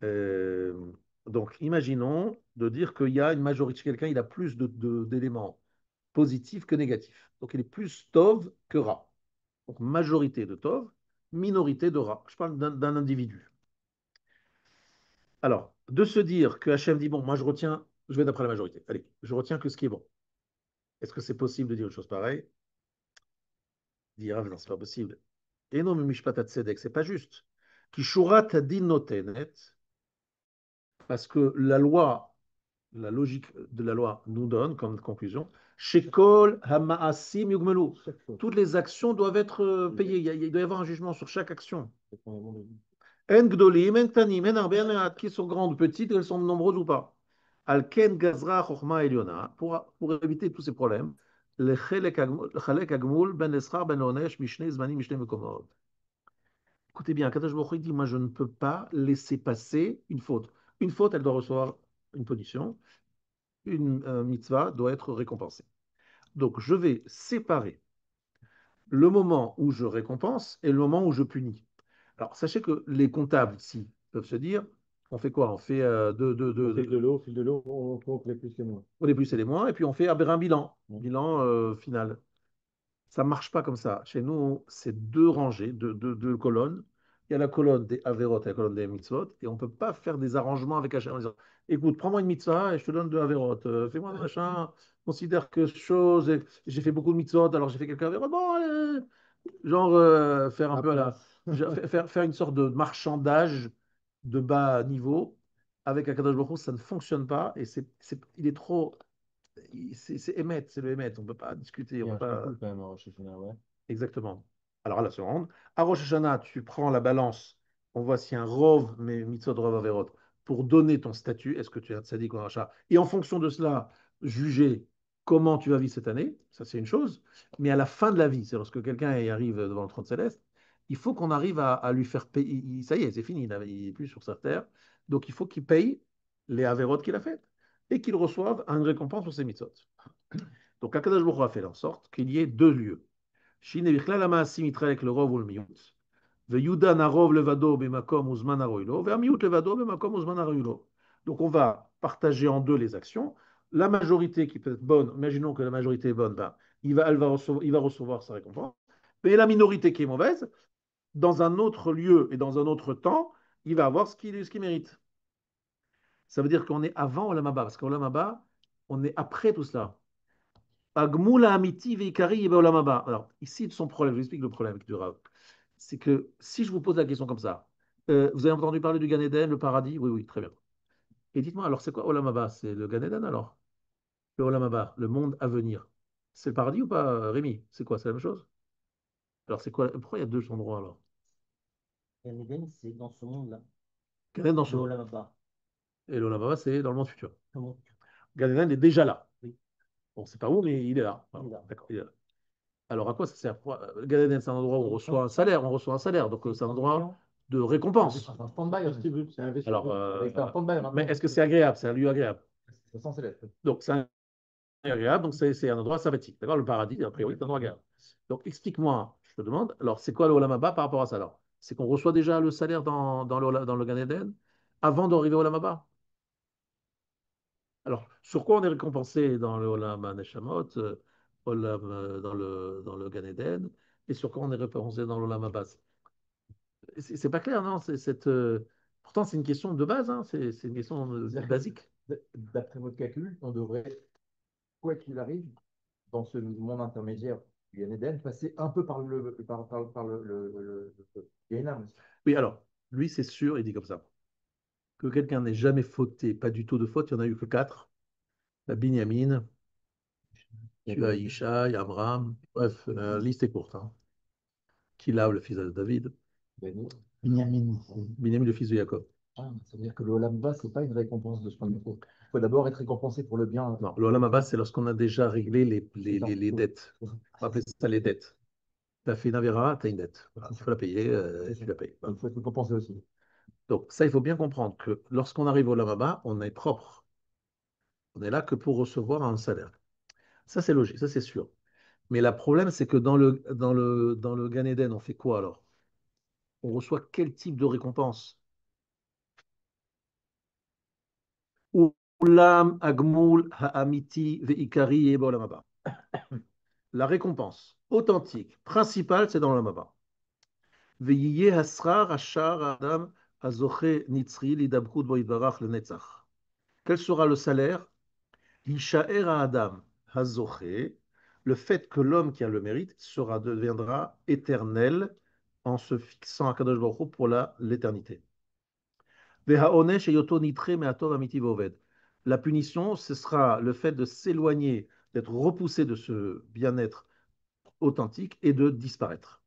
Euh, donc, imaginons de dire qu'il y a une majorité, quelqu'un, il a plus d'éléments positifs que négatifs. Donc, il est plus Tov que Ra. Donc, majorité de Tov, minorité de Ra. Je parle d'un individu. Alors, de se dire que Hachem dit, bon, moi je retiens, je vais d'après la majorité. Allez, je retiens que ce qui est bon. Est-ce que c'est possible de dire une chose pareille? Dire, ah, non, c'est pas possible. Et non, mais Mishpat Tzedek, c'est pas juste. Kishurat Hadin Notenet, parce que la loi, la logique de la loi nous donne comme conclusion, Shekol Hamaasim Yugmelu. Toutes les actions doivent être payées. Il doit y avoir un jugement sur chaque action. En gdolim, en tanim, en arbe, en qui sont grandes ou petites, elles sont nombreuses ou pas. Alken gazra chorma eliona, pour éviter tous ces problèmes, le chalek agmul ben eschar ben onesh mishne zmanim mishne mekomot. Écoutez bien, Kadosh Baruch Hu dit, moi je ne peux pas laisser passer une faute. Une faute, elle doit recevoir une punition. Une mitzvah doit être récompensée. Donc je vais séparer le moment où je récompense et le moment où je punis. Alors sachez que les comptables ici peuvent se dire, on fait quoi? On fait Au fil de l'eau, on compte les plus et moins. les plus et les moins, et puis on fait un bilan, Ouais. bilan final. Ça ne marche pas comme ça. Chez nous, c'est deux rangées, deux colonnes. Il y a la colonne des Averot et la colonne des Mitzvot, et on ne peut pas faire des arrangements avec Hachem en disant, écoute, prends-moi une mitzvah et je te donne deux Averot. Fais-moi un machin, considère que chose, j'ai fait beaucoup de Mitzvot, alors j'ai fait quelques Averot. Bon, allez, genre faire un peu à la, faire une sorte de marchandage de bas niveau avec Akadosh Baruch Hu, ça ne fonctionne pas et il est trop, c'est émet, c'est le émet, on ne peut pas discuter, Il on y a peut un pas. calcul quand même, Rosh Hashanah, ouais. Exactement. Alors à la seconde, à Rosh Hashanah, tu prends la balance, on voit s'il y a un rov, mais mitzvot rov averot, pour donner ton statut, est-ce que tu es tzaddik ou un rachat, et en fonction de cela, juger comment tu vas vivre cette année, ça c'est une chose, mais à la fin de la vie, c'est lorsque quelqu'un y arrive devant le trône céleste, il faut qu'on arrive à lui faire payer, ça y est, c'est fini, il n'est plus sur sa terre, donc il faut qu'il paye les averot qu'il a faites, et qu'il reçoive une récompense pour ses mitzvot. Donc Akadosh Baruch Hu a fait en sorte qu'il y ait deux lieux. שהנה בכלל המעשים יתחלק לרוב ולמיעוט, ויודן הרוב לבדו במקום וזמן הראוי לו, והמיעוט לבדו במקום וזמן הראוי לו. Donc on va partager en deux les actions. La majorité qui peut être bonne, imaginons que la majorité est bonne, ben, il va recevoir sa récompense. Mais la minorité qui est mauvaise, dans un autre lieu et dans un autre temps, il va avoir ce qu'il mérite. Ça veut dire qu'on est avant Olam Haba, parce qu'Olam Haba, on est après tout cela. Agmula amiti veikari olam haba. Alors, ici, son problème, je vous explique le problème du Rav. C'est que si je vous pose la question comme ça, vous avez entendu parler du Gan Eden, le paradis? Oui, oui, très bien. Et dites-moi, alors c'est quoi Olam Haba? C'est le Gan Eden alors? Le Olam Haba, le monde à venir. C'est le paradis ou pas, Rémi? C'est quoi? C'est la même chose? Alors c'est quoi? Pourquoi il y a deux endroits alors? Gan Eden, c'est dans ce monde-là. Gan Eden dans ce Le monde. Olam Haba. Et le Olam Haba, c'est dans le monde futur. Comment? Gan Eden est déjà là. Oui, Bon, c'est pas où, mais il est là. il Voilà. est là. D'accord, il est là. Alors à quoi ça sert? Gan Eden, c'est un endroit où on reçoit un salaire. On reçoit un salaire. Donc c'est un endroit de récompense. C'est un stand-by aussi. C'est un Alors, vestibules. C'est un stand-by mais maintenant. est-ce que c'est agréable? C'est un lieu agréable. C'est censé l'être. Donc, c'est agréable, donc c'est un endroit sympathique. D'accord? Le paradis, a priori, c'est un endroit agréable. Donc, explique-moi, je te demande, alors, c'est quoi le Olam Haba par rapport à ça alors? C'est qu'on reçoit déjà le salaire dans le Gan Eden avant d'arriver au Olam Haba? Alors, sur quoi on est récompensé dans le Olam Neshamot, dans le Gan Eden, et sur quoi on est récompensé dans l'Olam Haba? C'est pas clair, non? Pourtant, c'est une question de base, hein? C'est une question C'est-à-dire que, basique. d'après votre calcul, on devrait, quoi qu'il arrive, dans ce monde intermédiaire du Gan Eden, passer un peu par le Gehenna. Oui, alors, lui, c'est sûr, il dit comme ça. Que quelqu'un n'ait jamais fauté, pas du tout de faute, il n'y en a eu que quatre. La Binyamin, tu as Ishaï, Amram, bref, la liste est courte. Hein. Kilab, le fils de David, Benny. Binyamin. Binyamin, le fils de Jacob. Ah, ça veut dire que le Olam Bas, c'est pas une récompense de ce qu'on faut. Il faut d'abord être récompensé pour le bien. Non, le Olam Abba, c'est lorsqu'on a déjà réglé C'est ça. les dettes. On va appeler ça les dettes. Tu as fait une avéra, tu as une dette. Voilà, il faut la payer, C'est tu ça. la payes. Il Voilà. faut être récompensé aussi. Donc ça, il faut bien comprendre que lorsqu'on arrive au Olam Abba, on est propre. On est là que pour recevoir un salaire. Ça, c'est logique, ça, c'est sûr. Mais le problème, c'est que dans le Gan Eden, on fait quoi alors? On reçoit quel type de récompense? Ulam Agmul Ha'amiti Ve'ikari Yeh Ba'olam Haba. La récompense authentique, principale, c'est dans l'Olam Haba. Ve'yiyeh Hasrar Hashar Adam Azoche Nitzri Lidabkut Bo Yitbarach Lenetzach. Quel sera le salaire? Hishaer Adam Hazoche, le fait que l'homme qui a le mérite deviendra éternel en se fixant à Kadosh Baruch Hu pour l'éternité. La punition, ce sera le fait de s'éloigner, d'être repoussé de ce bien-être authentique et de disparaître.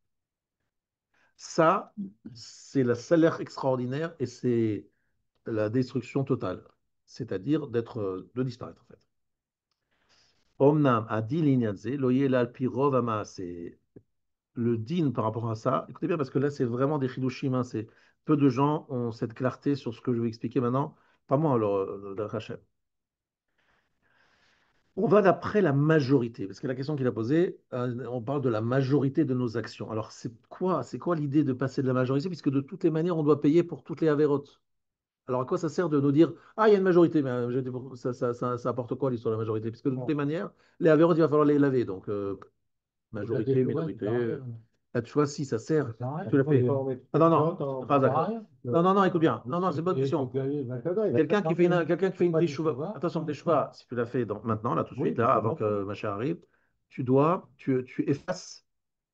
Ça, c'est le salaire extraordinaire et c'est la destruction totale, c'est-à-dire de disparaître en fait. Omnam adin l'inyanze, loye al pirov c'est le din par rapport à ça. Écoutez bien parce que là c'est vraiment des chidushim, hein, c'est peu de gens ont cette clarté sur ce que je vais expliquer maintenant. Pas moi alors, Rachel. On va d'après la majorité, parce que la question qu'il a posée, on parle de la majorité de nos actions. Alors c'est quoi l'idée de passer de la majorité, puisque de toutes les manières on doit payer pour toutes les avérotes. Alors à quoi ça sert de nous dire ah il y a une majorité, mais ça apporte quoi l'histoire de la majorité? Puisque de toutes les manières les avérotes il va falloir les laver, donc majorité, minorité. Là, tu vois, si ça sert, tu l'as fait. Ah, non, non, Razak. Non, non, non, écoute bien. Non, non, c'est une bonne question. Quelqu'un qui fait une teshuva, attention, teshuva, si tu l'as fait maintenant, là, tout de suite, là, avant que Macha arrive, tu effaces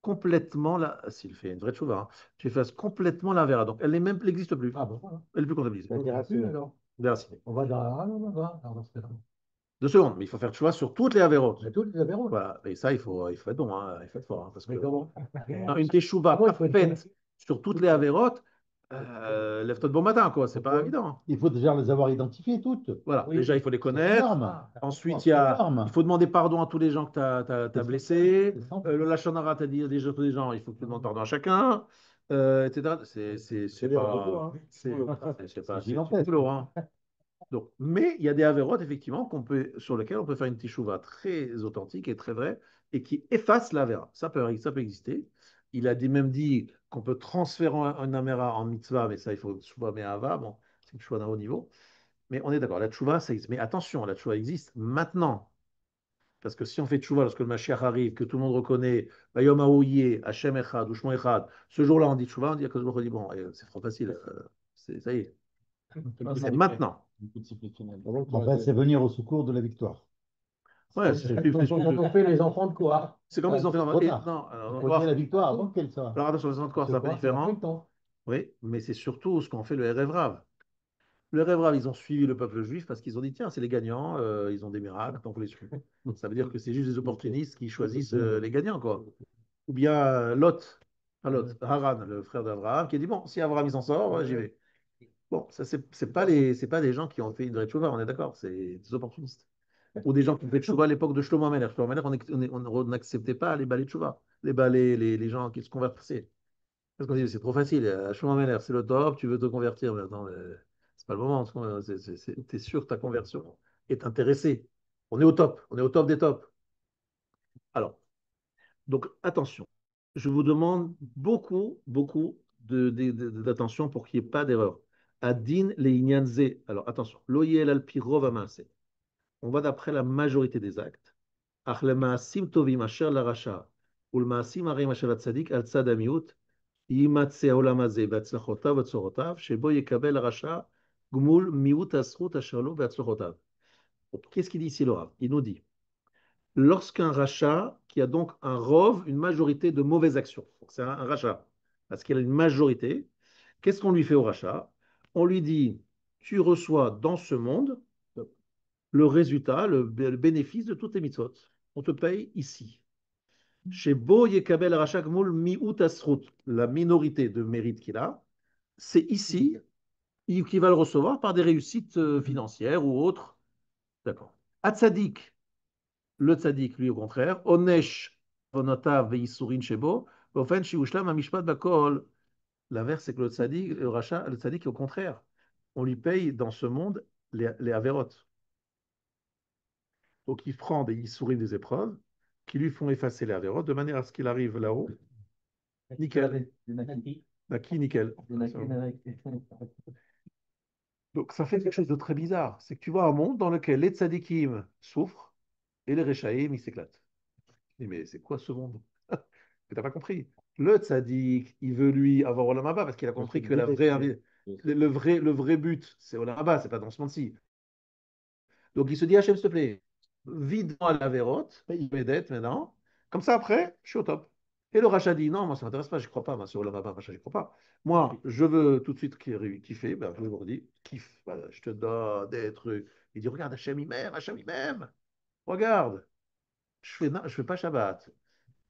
complètement s'il fait une vraie teshuva, hein, tu effaces complètement la vera. Donc, elle n'existe plus. Ah, bon, voilà. Elle n'est plus comptabilisée. Alors. Déracinée. On va dans. 2 secondes, mais il faut faire teshuva sur toutes les avérotes. Mais tous les avéros. Voilà, et ça, il faut être bon, hein, il faut être fort, hein, parce que Mais comment? non, une teshuva Comment il faut être parfaite sur toutes les avérotes, lève-toi de bon matin, quoi, c'est pas évident. Il faut déjà les avoir identifiées toutes. Voilà, Oui. déjà, il faut les C'est connaître. énorme. Ensuite, C'est énorme. il faut demander pardon à tous les gens que tu as blessés. C'est simple. Le lachonara, tu as dit déjà tous les gens, il faut que tu demandes pardon à chacun, etc. C'est les pas. robots, hein. C'est gigantesque. tout lourd, hein. Donc, mais il y a des avérotes, effectivement, sur lesquelles on peut faire une tishuva très authentique et très vraie et qui efface l'avéra. Ça peut exister. Il a même dit qu'on peut transférer un avéra en mitzvah, mais ça, il faut tshuva me'ava. Bon, c'est une tshuva d'un haut niveau. Mais on est d'accord, la tshuva, ça existe. Mais attention, la tshuva existe maintenant. Parce que si on fait tshuva lorsque le Mashiach arrive, que tout le monde reconnaît Bayom Haouye, Hashem Echad, ou Shmo Echad, ce jour-là, on dit tshuva, on dit que dit bon, c'est trop facile. Ça y est, c'est maintenant. Enfin, c'est venir au secours de la victoire. Ouais, Quand on fait les enfants de quoi? c'est comme les enfants. Trop Et, tard. non, Il faut dire la victoire avant qu'elle soit. alors attention, les enfants de corps, c'est un peu différent. Oui, mais c'est surtout ce qu'ont fait le Erev Rav. Le Erev Rav, ils ont suivi le peuple juif parce qu'ils ont dit tiens, c'est les gagnants, ils ont des miracles, donc on les suit. Ça veut dire que c'est juste des opportunistes qui choisissent les gagnants, quoi. Ou bien Lot, pas Lot, Haran, le frère d'Abraham, qui a dit bon, si Abraham il s'en sort, ouais, j'y vais. Bon, ça, c'est pas des gens qui ont fait une vraie tchouva, on est d'accord, c'est des opportunistes. Ou des gens qui ont fait tchouva à l'époque de Shlomo Ameler. Shlomo Ameler, on n'acceptait pas les balais tchouva, les gens qui se convertissaient. Parce qu'on dit, c'est trop facile, Shlomo Ameler, c'est le top, tu veux te convertir maintenant, c'est pas le moment. Tu es sûr que ta conversion est intéressée. On est au top des tops. Alors, donc attention, je vous demande beaucoup, beaucoup d'attention pour qu'il n'y ait pas d'erreur. Adin le. Alors attention, loyel al pirov amaase. On va d'après la majorité des actes. Ach le maasim tovim asher la rasha, ou le maasim arim asher la tzadik al tzad amiut, yimatse haolam hazeh be'atzlachotav ve'tzorotav, shebo yekabel rasha gmul miut asrut asher lo be'atzlachotav. Qu'est-ce qu'il dit ici, le Rav? Il nous dit lorsqu'un rachat qui a donc un rov, une majorité de mauvaises actions, c'est un rachat, parce qu'il a une majorité, qu'est-ce qu'on lui fait au rachat? On lui dit, tu reçois dans ce monde le résultat, le bénéfice de toutes tes mitzvot. On te paye ici. Chez Bo Yekabel Rachak Moul Mi'ut Asrut, la minorité de mérite qu'il a, c'est ici, qui va le recevoir par des réussites financières ou autres. D'accord. Atzadik, le tzadik, lui, au contraire, Onesh, Vonotav, Veisurin Shebo, Ofen, Shiushlam, Amishpat, Bakol. L'inverse, c'est que le tzadik, le rachat, le tzadik, au contraire, on lui paye dans ce monde les avérotes. Donc, il prend des Issourim, des épreuves, qui lui font effacer les avérotes, de manière à ce qu'il arrive là-haut. Nickel. Naki, nickel. Donc, ça fait quelque chose de très bizarre. C'est que tu vois un monde dans lequel les tzadikim souffrent et les rechaïm, ils s'éclatent. Mais c'est quoi ce monde? Tu n'as pas compris. Le tzaddik, il veut lui avoir Olam Haba parce qu'il a compris que le vrai but, c'est Olam Haba, c'est pas dans ce monde-ci. Donc il se dit, Hachem, s'il te plaît, vide-moi la vérote, paye mes dettes maintenant. Comme ça, après, je suis au top. Et le rachat dit, non, moi, ça ne m'intéresse pas, je ne crois pas, moi, sur Olam Haba, rachat, je ne crois pas. Moi, je veux tout de suite kiffer. Ben, je vous dis, kiffe, voilà, je te donne des trucs. Il dit, regarde, Hachem, il m'aime. Regarde, je fais pas Shabbat.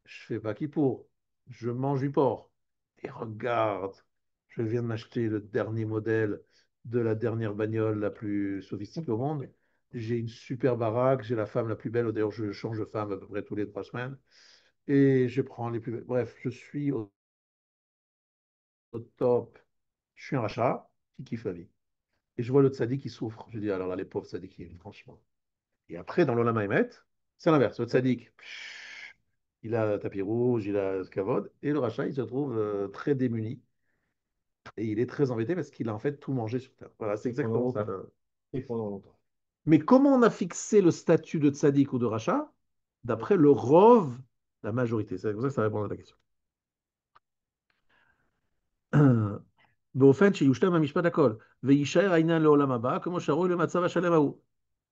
Je fais pas Kippour, je mange du porc. Et regarde, je viens de m'acheter le dernier modèle de la dernière bagnole la plus sophistiquée au monde. J'ai une super baraque, j'ai la femme la plus belle. D'ailleurs, je change de femme à peu près tous les 3 semaines. Et je prends les plus belles. Bref, je suis au top. Je suis un rachat qui kiffe la vie. Et je vois le tzaddik qui souffre. Je dis, alors là, les pauvres tzaddikim, franchement. Et après, dans l'Olam Haïmet, c'est l'inverse. Le tzaddik, il a le tapis rouge, il a ce kavod, et le rachat, il se trouve très démuni. Et il est très embêté parce qu'il a en fait tout mangé sur Terre. Voilà, c'est exactement ça. Et pendant longtemps. Mais comment on a fixé le statut de tzaddik ou de rachat? D'après le rov, la majorité. C'est comme ça que ça répond à la question. באופן שיושלם המשפט הכל, ויישאר העניין לעולם הבא, כמו שראוי למצב השלם ההוא.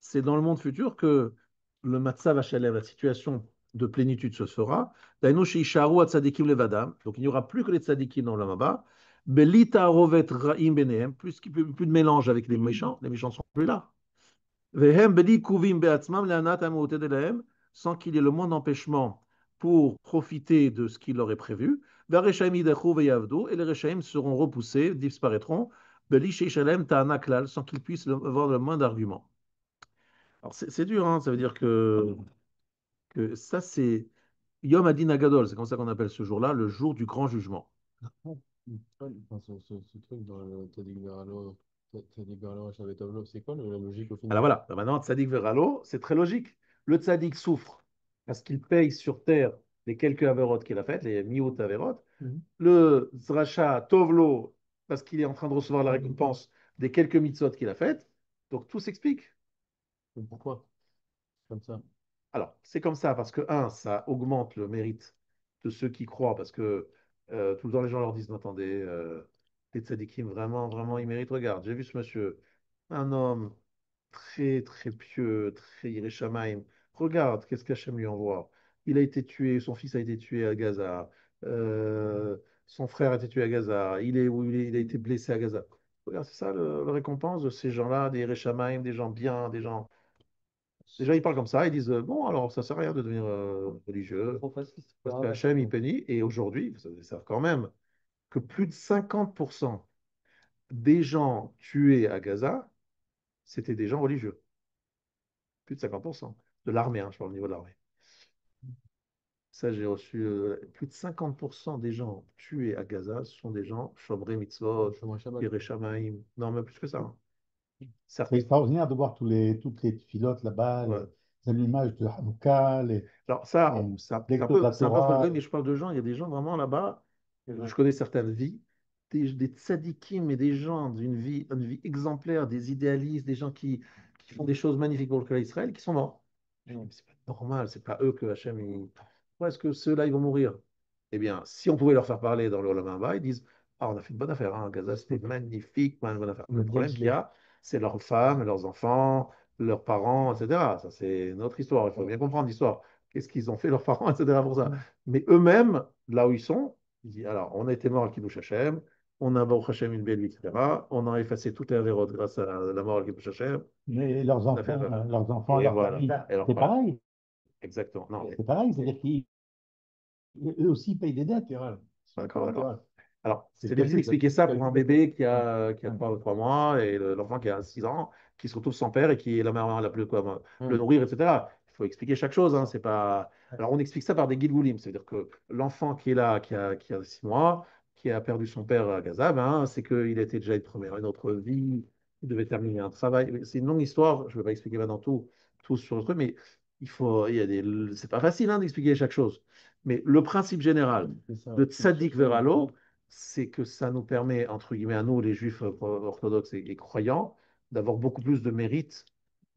C'est dans le monde futur que le matzav HLM, la situation de plénitude se fera. Dainu sheisharu atzadikim levadam, donc il n'y aura plus que les tzadikim dans l'homme bas. Belita rovet ra'im benehem, plus de mélange avec les méchants ne sont plus là. Vehem beli kuvim beatzmam le'anat ha'meuted elahem, sans qu'il y ait le moins d'empêchement pour profiter de ce qu'il leur est prévu. Ve'areshaim yidachu ve'yavdu, et les reshaim seront repoussés, disparaîtront. Beli sheishalem ta'ana klal, sans qu'ils puissent avoir le moins d'arguments. Alors c'est dur, hein, ça veut dire que ça c'est Yom Adin Agadol, c'est comme ça qu'on appelle ce jour-là, le jour du grand jugement. Enfin, ce truc dans le Tzadik Veralo, Tzadik Veralo, Shavetavlo, c'est quoi la logique au final? Alors voilà, maintenant Tzadik Veralo, c'est très logique. Le Tzadik souffre parce qu'il paye sur terre les quelques avérotes qu'il a faites, les miout avérotes. Le Zracha Tovlo, parce qu'il est en train de recevoir la récompense des quelques mitzvot qu'il a faites. Donc tout s'explique. Mais pourquoi? Comme ça. Alors, c'est comme ça parce que, un, ça augmente le mérite de ceux qui croient, parce que tout le temps, les gens leur disent, non, attendez, les tzadikim, vraiment, vraiment, ils méritent. Regarde, j'ai vu ce monsieur, un homme très, très pieux, très Yireh Shamayim. Regarde, qu'est-ce qu'Hachem lui envoie. Il a été tué, son fils a été tué à Gaza, son frère a été tué à Gaza, il a été blessé à Gaza. Regarde, c'est ça le récompense de ces gens-là, des Yireh Shamayim, des gens bien, des gens. Déjà, ils parlent comme ça, ils disent bon, alors ça sert à rien de devenir religieux, Trop facile. parce que Hachem, il bénit, et aujourd'hui, vous savez quand même que plus de 50% des gens tués à Gaza, c'était des gens religieux. Plus de 50% de l'armée, hein, je parle au niveau de l'armée. Ça, j'ai reçu plus de 50% des gens tués à Gaza sont des gens Shomer Mitzvot, Yireh Shamayim. Non, mais plus que ça, hein. C'est Certains. extraordinaire de voir toutes les filotes là-bas, Ouais. les allumages de Hanouka, Alors ça, les c'est un lectures de la peu Torah. folklorique, mais je parle de gens, il y a des gens vraiment là-bas, je connais certaines vies, des tzadikim, mais des gens une vie exemplaire, des idéalistes, des gens qui font des choses magnifiques pour le peuple d'Israël, qui sont morts. Je dis, mais c'est pas normal, c'est pas eux que Hachem, pourquoi est-ce que ceux-là, ils vont mourir? Eh bien, si on pouvait leur faire parler dans le Olam Haba, ils disent, ah, on a fait une bonne affaire, hein, Gaza, c'était magnifique, une bonne affaire. Le problème qu'il y a, c'est leurs femmes, leurs enfants, leurs parents, etc. Ça, c'est notre histoire. Il faut bien comprendre l'histoire. Qu'est-ce qu'ils ont fait, leurs parents, etc. pour ça. Mais eux-mêmes, là où ils sont, ils disent, alors, on a été mort à Kiddush Hashem, on a Baruch Hashem une belle vie, etc. On a effacé toutes les avérotes grâce à la mort à Kiddush Hashem. Mais leurs On a fait enfants, la- leurs Et leurs voilà. familles, Et alors, c'est voilà. pareil. Exactement. Non, mais, C'est pareil, c'est-à-dire qu'eux aussi payent des dettes. d'accord, d'accord. Alors, C'est c'est difficile calcul, d'expliquer ça pour un bébé qui a Ouais. 3 mois et l'enfant qui a 6 ans, qui se retrouve sans père et qui est la mère la plus quoi, le Hum. nourrir, etc. Il faut expliquer chaque chose. Hein, c'est pas... Alors, on explique ça par des guilgoulim, c'est-à-dire que l'enfant qui est là, qui a 6 mois, qui a perdu son père à Gaza, ben, c'est qu'il était déjà une autre vie, il devait terminer un travail. C'est une longue histoire, je ne vais pas expliquer maintenant tout sur le truc, mais c'est pas facile hein, d'expliquer chaque chose. Mais le principe général C'est ça. de tzaddik veralo, c'est que ça nous permet, entre guillemets, à nous, les juifs orthodoxes et croyants, d'avoir beaucoup plus de mérite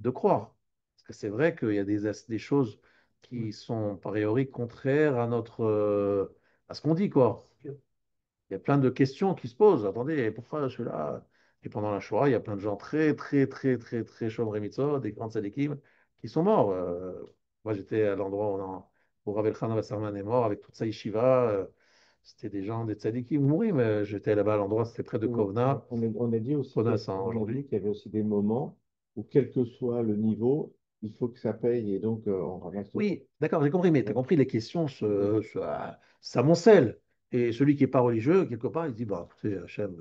de croire. Parce que c'est vrai qu'il y a des choses qui sont, par priori, contraires à à ce qu'on dit, quoi. Il y a plein de questions qui se posent. Attendez, pourquoi je suis là? Et pendant la Shoah, il y a plein de gens très chomrei mitzvot, des grands tzadikim, qui sont morts. Moi, j'étais à l'endroit où Rav Elchanan Wasserman est mort avec toute sa yeshiva. C'était des gens, des tzadikim mourir, mais j'étais là-bas à l'endroit, c'était près de Kovna. On a dit aussi Kovna, c'est aujourd'hui. qu'il y avait aussi des moments où, quel que soit le niveau, il faut que ça paye et donc on ramasse tout. Oui, d'accord, j'ai compris, mais tu as compris, les questions s'amoncellent. Et celui qui n'est pas religieux, quelque part, il dit, bah, écoutez, Hachem,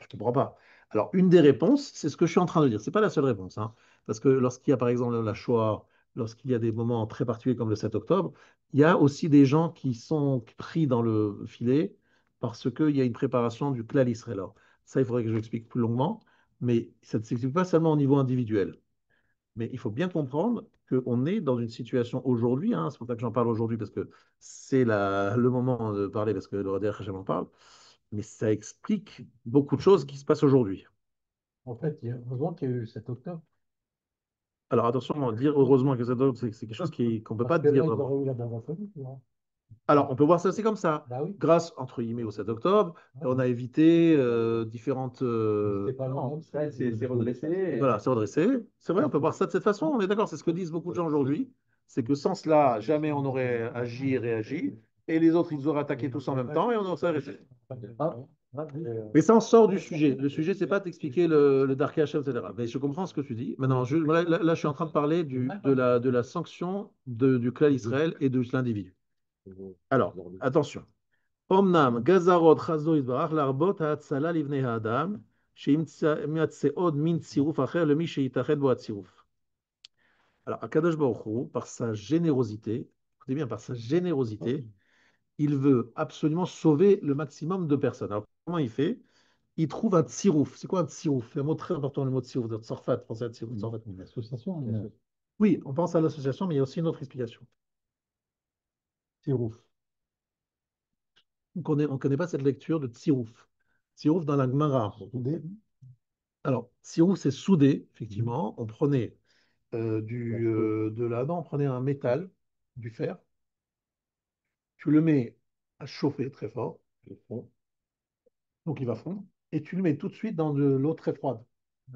je ne comprends pas. Alors, une des réponses, c'est ce que je suis en train de dire. Ce n'est pas la seule réponse, hein. Parce que lorsqu'il y a, par exemple, la Shoah, lorsqu'il y a des moments très particuliers comme le 7 octobre, il y a aussi des gens qui sont pris dans le filet parce qu'il y a une préparation du klal Israël. Alors, ça, il faudrait que je l'explique plus longuement, mais ça ne s'explique pas seulement au niveau individuel. Mais il faut bien comprendre qu'on est dans une situation aujourd'hui, hein, c'est pour ça que j'en parle aujourd'hui, parce que c'est le moment de parler, parce que le RDR, j'en parle, mais ça explique beaucoup de choses qui se passent aujourd'hui. En fait, heureusement qu'il y a eu cet octobre. Alors attention, dire heureusement que c'est quelque chose qu'on ne peut pas Parce que dire là, ils vraiment. auraient eu la dernière famille, tu vois. Alors on peut voir ça aussi comme ça. Bah oui. Grâce, entre guillemets, au 7 octobre, Ah on oui. a évité différentes... C'était pas Non, normal. c'est redressé. Voilà, c'est redressé. C'est vrai, on peut voir ça de cette façon. On est d'accord, c'est ce que disent beaucoup de gens aujourd'hui. C'est que sans cela, jamais on aurait agi et réagi. Et les autres, ils auraient attaqué tous en même temps et on aurait resté. Ah, Mais ça en sort du sujet. Le sujet, c'est pas d'expliquer le Dark Hashem, etc. Mais je comprends ce que tu dis. Maintenant, là, je suis en train de parler de la sanction du clan Israël et de l'individu. Alors, attention. Omnam, Gazarot, Chazo, Isbarach, Larbot, Haatzala, Livnei Adam, Sheimyatseod, Min Tsiruf, Acher, le Mi Sheitached, Bo Hatziruf. Alors, Akadosh Baruch Hu, par sa générosité, écoutez bien, par sa générosité, il veut absolument sauver le maximum de personnes. Alors, comment il fait? Il trouve un tsirouf. C'est quoi un tsirouf? C'est un mot très important, le mot tsirouf, de Tsarfat, pensez à tsirouf, Tsarfat. Une association, Oui, on pense à l'association, mais il y a aussi une autre explication. Tirouf. On ne connaît pas cette lecture de tsirouf. Tsirouf dans la Gemara. Alors, tsirouf, c'est soudé, effectivement. On prenait non, on prenait un métal, du fer, tu le mets à chauffer très fort, donc il va fondre, et tu le mets tout de suite dans de l'eau très froide.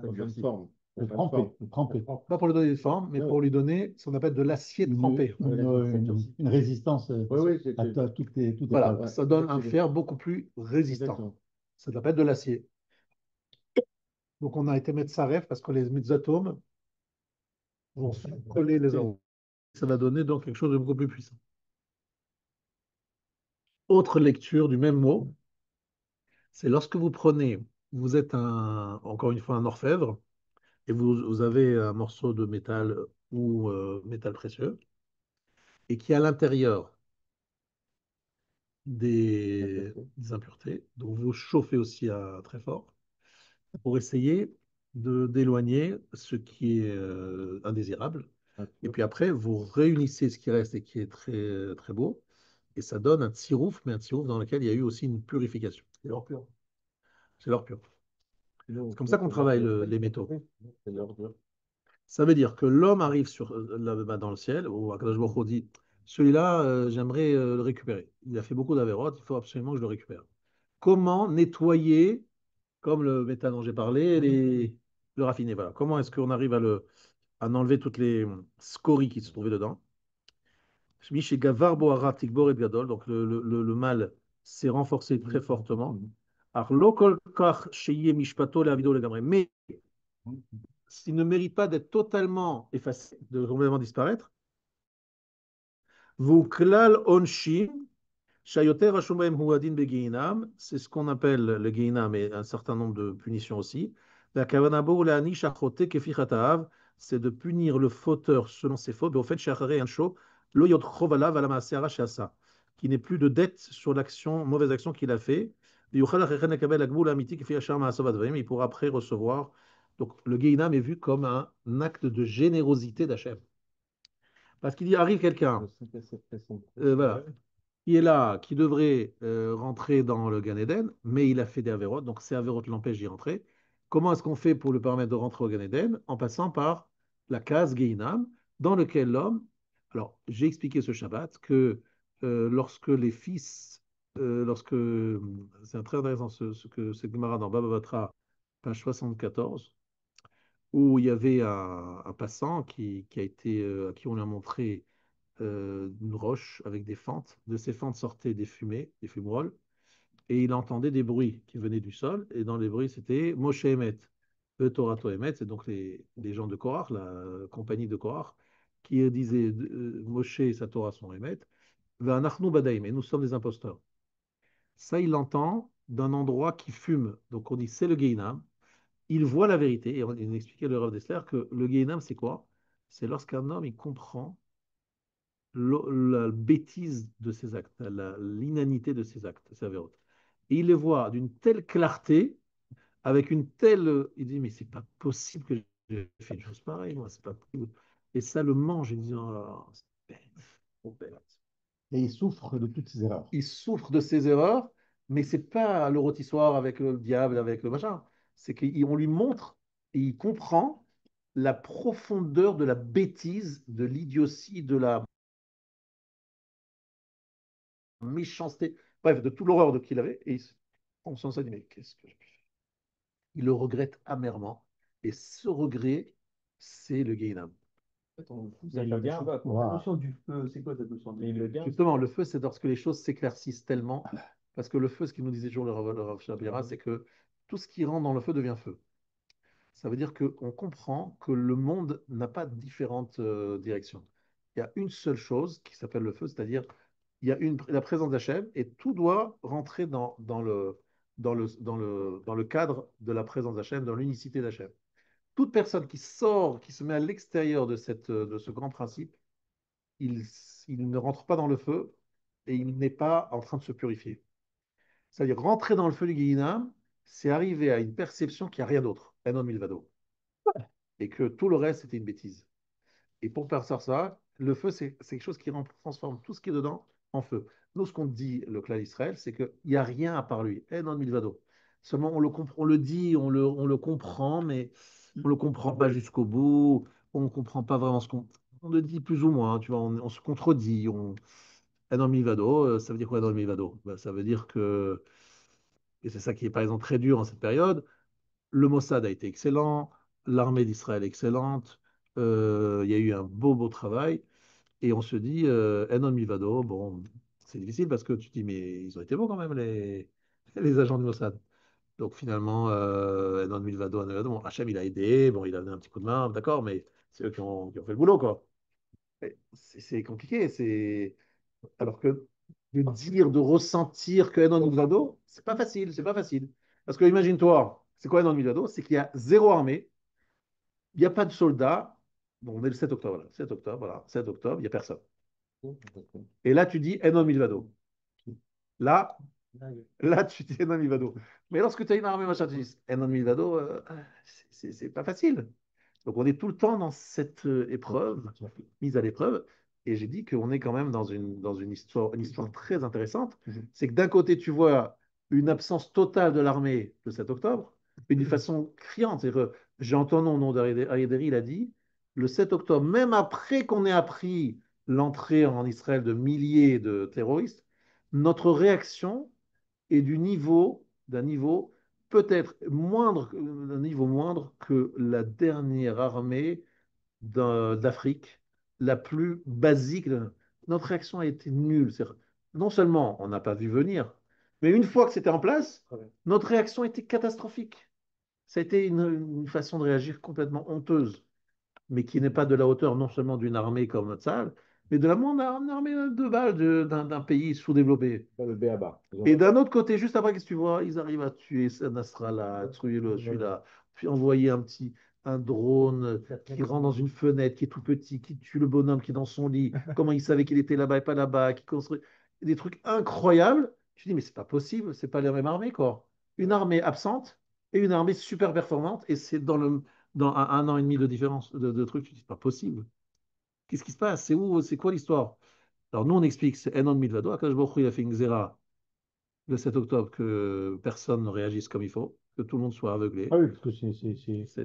Dans une forme. Le tremper. Pas pour lui donner de forme, mais pour lui donner ce qu'on appelle de l'acier trempé. Une résistance Oui, oui, à toutes les Voilà, phases. ça donne un fer beaucoup plus résistant. Exactement. Ça s'appelle de l'acier. Donc on a été mettre ça ref parce que les atomes vont se coller les uns aux autres. Ça va donner donc quelque chose de beaucoup plus puissant. Autre lecture du même mot, c'est lorsque vous êtes encore une fois un orfèvre, et vous avez un morceau de métal ou métal précieux, et qui a à l'intérieur des impuretés, donc vous chauffez aussi très fort, pour essayer d'éloigner ce qui est indésirable. Et puis après, vous réunissez ce qui reste et qui est très beau, et ça donne un tsirouf, mais un tsirouf dans lequel il y a eu aussi une purification. C'est l'or pur. C'est l'or pur. C'est comme ça qu'on travaille les métaux. Ça veut dire que l'homme arrive là-bas dans le ciel, où Akadosh Baruch Hu dit, celui-là, j'aimerais le récupérer. Il a fait beaucoup d'avérotes, il faut absolument que je le récupère. Comment nettoyer, comme le métal dont j'ai parlé, le raffiner, voilà. Comment est-ce qu'on arrive à enlever toutes les scories qui se trouvaient dedans? Donc le mal s'est renforcé très fortement. Mais s'il ne mérite pas d'être totalement effacé, de complètement disparaître, vous klal onshim, Shayoter Hashumaim Huadin Beginam, c'est ce qu'on appelle le Geinam et un certain nombre de punitions aussi. La Kavanabo Leani Shachote Kefi Chatav, c'est de punir le fauteur selon ses fautes. Au fait, Shachare Ansho, Lo Yod Chovalav Ala Maasera Shasa, qui n'est plus de dette sur l'action, mauvaise action qu'il a fait. Il pourra après recevoir. Donc le Geinam est vu comme un acte de générosité d'Hachem. Parce qu'il dit arrive quelqu'un, voilà, qui est là, qui devrait rentrer dans le Gan Eden, mais il a fait des Averot, donc ces Averot l'empêchent d'y rentrer. Comment est-ce qu'on fait pour lui permettre de rentrer au Gan Eden? En passant par la case Geinam, dans lequel l'homme. Alors, j'ai expliqué ce Shabbat que lorsque les fils, c'est très intéressant ce que c'est Gemara dans Baba Batra, page 74, où il y avait un passant qui a été, à qui on lui a montré une roche avec des fentes. De ces fentes sortaient des fumées, des fumerolles, et il entendait des bruits qui venaient du sol. Et dans les bruits, c'était Moshe Emet, Torato Emet, c'est donc les gens de Korach, la compagnie de Korach, qui disaient Moshe et sa Torah sont Emet, Ve'anachnu Badaim, et nous sommes des imposteurs. Ça, il l'entend d'un endroit qui fume. Donc on dit c'est le Gehinam. Il voit la vérité, et on expliquait le Rav Dessler que le Gehinam, c'est quoi? C'est lorsqu'un homme, il comprend la bêtise de ses actes, l'inanité de ses actes, ses avérotes. Et il les voit d'une telle clarté, avec une telle. Il dit, mais c'est pas possible que j'ai fait une chose pareille, moi, c'est pas possible. Et ça le mange, il dit, oh là, c'est bête, trop bête. Et il souffre de toutes ses erreurs. Il souffre de ses erreurs, mais c'est pas le rôtissoir avec le diable, avec le machin. C'est qu'on lui montre et il comprend la profondeur de la bêtise, de l'idiotie, de la méchanceté, bref, de toute l'horreur qu'il avait. Et on s'en dit, mais qu'est-ce que j'ai pu faire? Il le regrette amèrement. Et ce regret, c'est le Gehinam. Mais il le garde. La Wow. notion du feu, c'est quoi cette notion Mais il le garde. Justement, le feu, c'est lorsque les choses s'éclaircissent tellement. Parce que le feu, ce qu'il nous disait toujours le Rav Shabira, c'est que tout ce qui rentre dans le feu devient feu. Ça veut dire qu'on comprend que le monde n'a pas différentes directions. Il y a une seule chose qui s'appelle le feu, c'est-à-dire il y a la présence d'Hachem et tout doit rentrer dans le cadre de la présence d'Hachem, dans l'unicité d'Hachem. Toute personne qui sort, qui se met à l'extérieur de ce grand principe, il, il ne rentre pas dans le feu et il n'est pas en train de se purifier. C'est-à-dire rentrer dans le feu du Guéhinam, c'est arriver à une perception qu'il n'y a rien d'autre, un homme ilvado, et que tout le reste c'était une bêtise. Et pour faire ça, le feu, c'est quelque chose qui transforme tout ce qui est dedans en feu. Nous, ce qu'on dit, le clan d'Israël, c'est qu'il n'y a rien à part lui. Eh non, Milvado. Seulement, on le dit, on le comprend, mais on ne le comprend pas jusqu'au bout. On ne comprend pas vraiment ce qu'on. On le dit plus ou moins, hein, tu vois, on se contredit. Eh non, Milvado, ça veut dire quoi, non, Milvado? Ben, ça veut dire que, et c'est ça qui est par exemple très dur en cette période, le Mossad a été excellent, l'armée d'Israël excellente, il y a eu un beau travail, et on se dit, Enon Mivado, bon, c'est difficile parce que tu te dis, mais ils ont été bons quand même, les agents du Mossad. Donc finalement, Enon Mivado, bon, Hachem, il a aidé, bon, il a donné un petit coup de main, d'accord, mais c'est eux qui ont fait le boulot, quoi. C'est compliqué, alors que de dire, de ressentir que Enon Mivado, c'est pas facile. Parce que imagine-toi, c'est quoi Enon Mivado? C'est qu'il y a zéro armée, il n'y a pas de soldats. Bon, on est le 7 octobre, là. 7 octobre, voilà. 7 octobre, il n'y a personne. Et là, tu dis Enom Milvado. Là, là, tu dis Enom Milvado. Mais lorsque tu as une armée, machin, tu dis Enom Milvado, c'est pas facile. Donc, on est tout le temps dans cette épreuve, mise à l'épreuve. Et j'ai dit qu'on est quand même dans une histoire très intéressante. C'est que d'un côté, tu vois une absence totale de l'armée le 7 octobre, mais d'une façon criante. C'est-à-dire, j'ai entendu au nom d'Ayederi, il a dit, le 7 octobre, même après qu'on ait appris l'entrée en Israël de milliers de terroristes, notre réaction est d'un niveau peut-être moindre, d'un niveau moindre que la dernière armée d'Afrique, la plus basique. Notre réaction a été nulle. Non seulement on n'a pas vu venir, mais une fois que c'était en place, notre réaction était catastrophique. Ça a été une façon de réagir complètement honteuse, mais qui n'est pas de la hauteur non seulement d'une armée comme Tzal, mais de la moindre armée de balles d'un pays sous-développé. Pas le B.A.-ba. Et d'un autre côté, juste après, qu'est-ce que tu vois? Ils arrivent à tuer Nasrallah, tuer celui-là, puis envoyer un drone qui rentre dans une fenêtre, qui est tout petit, qui tue le bonhomme qui est dans son lit, comment il savait qu'il était là-bas et pas là-bas, qui construit des trucs incroyables. Tu dis, mais c'est pas possible, c'est pas la même armée, quoi. Une armée absente et une armée super performante, et c'est dans un an et demi de différence de trucs, tu dis, c'est pas possible. Qu'est-ce qui se passe? C'est où? C'est quoi l'histoire? Alors nous, on explique, c'est Enon Milvado, Akash Baruch Hu, il a fait une xéra le 7 octobre que personne ne réagisse comme il faut, que tout le monde soit Ah aveuglé. oui, parce que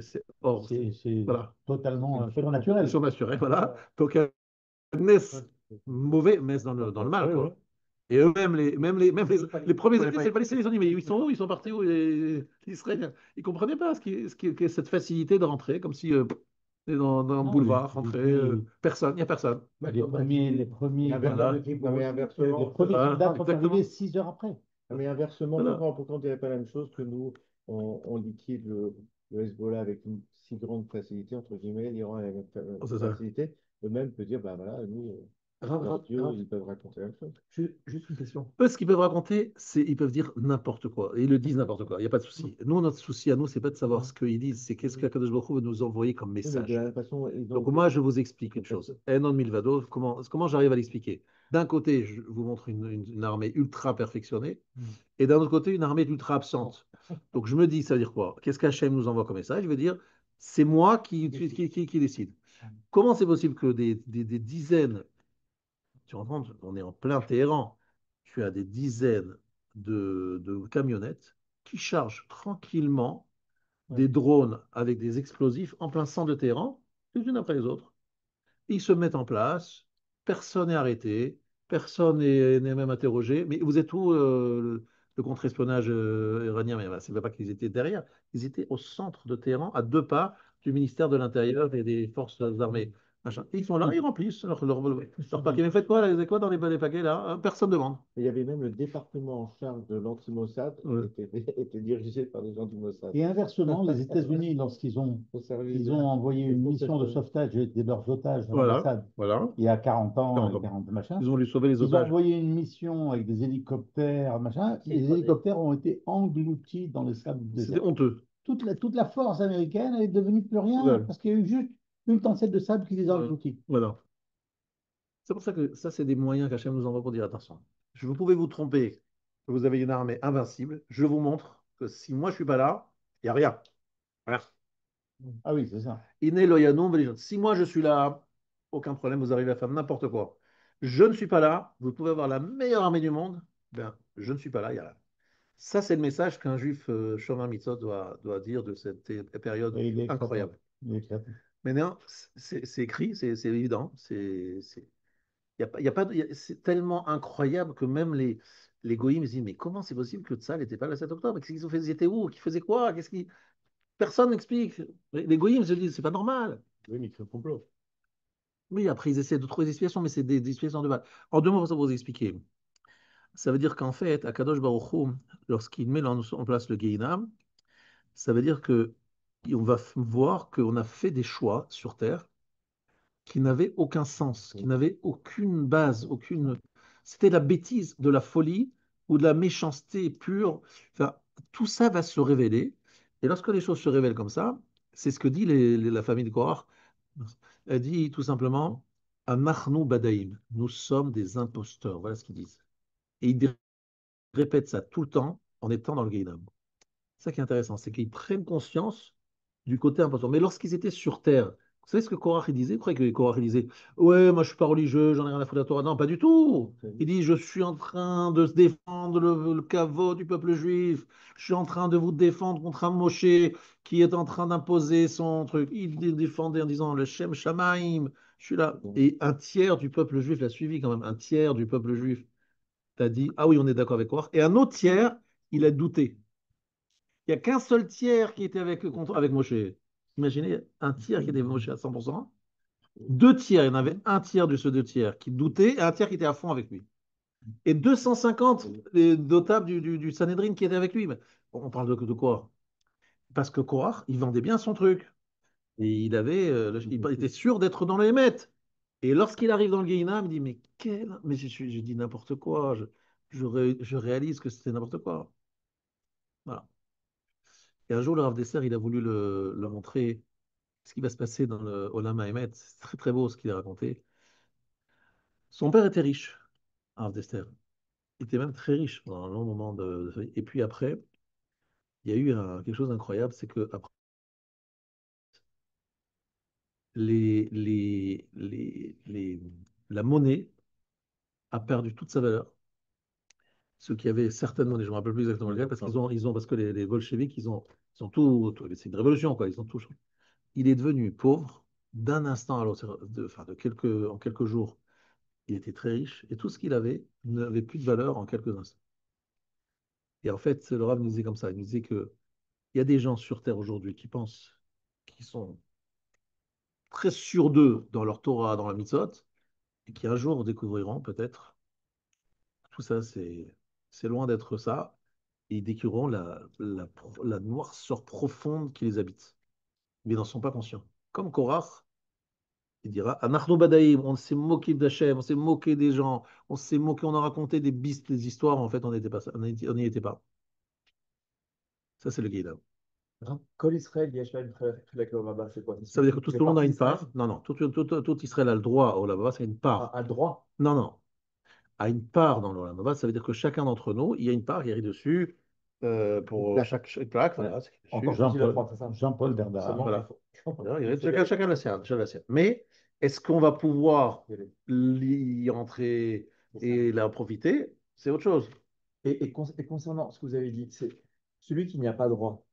C'est hors, c'est voilà, totalement c'est surnaturel. surnaturel, voilà. Donc, naissent mauvais, mais dans le mal, quoi. Et eux-mêmes, les premiers, c'est pas les Israéliens, mais ils sont où? Ils sont partis où? Les Israéliens. Ils ne comprenaient pas qu'est cette facilité de rentrer, comme si dans le Non, boulevard, rentrer, personne, il n'y a personne. Voilà. Non, mais inversement, Les premiers Voilà, soldats sont exactement. arrivés 6 heures après. non, mais inversement, Voilà. pourquoi on dirait pas la même chose que nous, on liquide le Hezbollah avec une si grande facilité, entre guillemets, l'Iran avec une Oh, c'est ça. facilité, eux-mêmes peut dire, bah voilà, nous, Grave, leurs grave, dieux, grave. ils peuvent raconter la même chose. Juste une question. Eux, ce qu'ils peuvent raconter, c'est ils peuvent dire n'importe quoi. Et ils le disent n'importe quoi. Il n'y a pas de souci. Nous, notre souci à nous, c'est pas de savoir ce qu'ils disent, c'est qu'est-ce qu'Akadosh Baruch Hu veut nous envoyer comme Oui, mais de la message. même façon, ils Donc ont. moi, je vous explique une chose. Enon Milvado, comment j'arrive à l'expliquer? D'un côté, je vous montre une armée ultra perfectionnée, et d'un autre côté, une armée ultra absente. Donc je me dis, ça veut dire quoi? Qu'est-ce qu'Hachem nous envoie comme message? Je veux dire, c'est moi qui décide. Comment c'est possible que des dizaines, tu comprends, on est en plein Téhéran, tu as des dizaines de camionnettes qui chargent tranquillement des drones avec des explosifs en plein centre de Téhéran, les unes après les autres. Ils se mettent en place, personne n'est arrêté, personne n'est même interrogé. Mais vous êtes où le contre-espionnage iranien? Mais c'est pas qu'ils étaient derrière, ils étaient au centre de Téhéran, à 2 pas du ministère de l'Intérieur et des forces armées. Machin. Et ils sont là, ils remplissent leur paquet. Mais faites quoi, là, vous avez quoi dans les paquets là? Personne ne demande. Il y avait même le département en charge de l'anti-Mossad Ouais. était dirigé par des gens du Mossad. Et inversement, les États-Unis, lorsqu'ils ont, Au service ils ont envoyé une mission de de- sauvetage de leurs otages à Voilà, l'ambassade voilà. il y a 40 ans, 40 ans. 40 machin, Ils ont voulu sauver les ils ont otages. envoyé une mission avec des hélicoptères, machin. C'est Les vrai. hélicoptères ont été engloutis dans les sables du C'était désert. honteux. Toute la force américaine est devenue plus rien Voilà. parce qu'il y a eu juste une tempête de sable qui les a engloutis. Voilà. C'est pour ça que ça, c'est des moyens qu'Hachem nous envoie pour dire attention. Vous pouvez vous tromper, que vous avez une armée invincible. Je vous montre que si moi je suis pas là, il n'y a rien. Rien. Ah oui, c'est ça. Iné loyanum velijon. Si moi je suis là, aucun problème, vous arrivez à faire n'importe quoi. Je ne suis pas là, vous pouvez avoir la meilleure armée du monde, ben, je ne suis pas là, il y a rien. Ça, c'est le message qu'un juif Shomer Mitzvot doit dire de cette période Et il est éclatant. incroyable. Il est éclatant. Mais non, c'est écrit, c'est évident, y a pas, y a pas, c'est tellement incroyable que même les goïms se disent, mais comment c'est possible que Tzal n'était pas le 7 octobre? Qu'est-ce qu'ils ont fait? Ils étaient où? Qui faisaient quoi? Personne n'explique. Les goïms se disent, c'est pas normal. Oui, mais il crée le complot. Oui, après, ils essaient de trouver des explications, mais c'est des explications de mal. En 2 mots, pour vous expliquer. Ça veut dire qu'en fait, Akadosh Baruch Hu, lorsqu'il met en place le Gehinam, ça veut dire que on va voir qu'on a fait des choix sur Terre qui n'avaient aucun sens, qui n'avaient aucune base, aucune. C'était la bêtise, de la folie ou de la méchanceté pure. Enfin, tout ça va se révéler. Et lorsque les choses se révèlent comme ça, c'est ce que dit la famille de Korach. Elle dit tout simplement Amachnu Badaïm, nous sommes des imposteurs. Voilà ce qu'ils disent. Et ils répètent ça tout le temps en étant dans le Guéhinam. C'est ça qui est intéressant, c'est qu'ils prennent conscience du côté important. Mais lorsqu'ils étaient sur Terre, vous savez ce que Korach il disait? Vous croyez que Korach il disait ouais, moi je suis pas religieux, j'en ai rien à foutre de la Torah. Non, pas du tout. Il dit je suis en train de défendre le kavod du peuple juif. Je suis en train de vous défendre contre un Moshe qui est en train d'imposer son truc. Il défendait en disant le Shem Shamaim. Je suis là. Et un tiers du peuple juif l'a suivi quand même. Un tiers du peuple juif t'a dit ah oui, on est d'accord avec Korach. Et un autre tiers, il a douté. Il n'y a qu'un seul tiers qui était avec Moshe. Imaginez un tiers qui était avec Moshe à 100%. 2 tiers, il y en avait un tiers de ceux 2 tiers qui doutaient et un tiers qui était à fond avec lui. Et 250 les notables du Sanhedrin qui étaient avec lui. Mais on parle de quoi? Parce que Korach, il vendait bien son truc. Et il était sûr d'être dans les Hémet. Et lorsqu'il arrive dans le Guéhinam, il dit, mais quel... Mais j'ai dit n'importe quoi, je réalise que c'était n'importe quoi. Voilà. Et un jour, le Rav Dessler, il a voulu le montrer ce qui va se passer dans le Olam Haemet. C'est très très beau ce qu'il a raconté. Son père était riche, Rav Dessler. Il était même très riche pendant un long moment de sa vie. Et puis après, il y a eu quelque chose d'incroyable, c'est que après, la monnaie a perdu toute sa valeur. Ceux qui avaient certainement, je ne me rappelle plus exactement lequel, parce que les bolcheviks, ils ont c'est une révolution, quoi, ils ont tout changé. Il est devenu pauvre d'un instant à l'autre, enfin, en quelques jours. Il était très riche et tout ce qu'il avait n'avait plus de valeur en quelques instants. Et en fait, le Rav nous disait comme ça, il nous disait que il y a des gens sur Terre aujourd'hui qui pensent, qui sont très sûrs d'eux dans leur Torah, dans la mitzvot, et qui un jour découvriront peut-être tout ça, c'est loin d'être ça, et ils découvriront la noirceur profonde qui les habite. Mais ils n'en sont pas conscients. Comme Korach, il dira Anachnu Badaïm, on s'est moqué d'Hachem, on s'est moqué des gens, on s'est moqué, on a raconté des bistes, des histoires, en fait, on n'était pas, on n'y était pas. Ça, c'est le guide. Kol Israël, Yesh Lahem Chelek Leolam Haba, c'est quoi? Ça veut dire que tout C'est le monde a parti une Israël part. Non, non, tout Israël a le droit au Olam c'est une part. a le droit. Non, non, a une part dans l'Olam ça veut dire que chacun d'entre nous, il y a une part qui est dessus pour chaque plaque. Voilà, c'est écrit Encore dessus. faut-il Jean-Paul apprendre, c'est ça? Jean-Paul Bernard. Seulement qu'il Voilà. faut. Je comprends. Voilà, Il faut y chacun, aller. chacun la sienne, chacun la sienne. Mais est-ce qu'on va pouvoir Y aller. y entrer C'est ça. et la profiter? C'est autre chose. Et concernant ce que vous avez dit, c'est celui qui n'y a pas droit.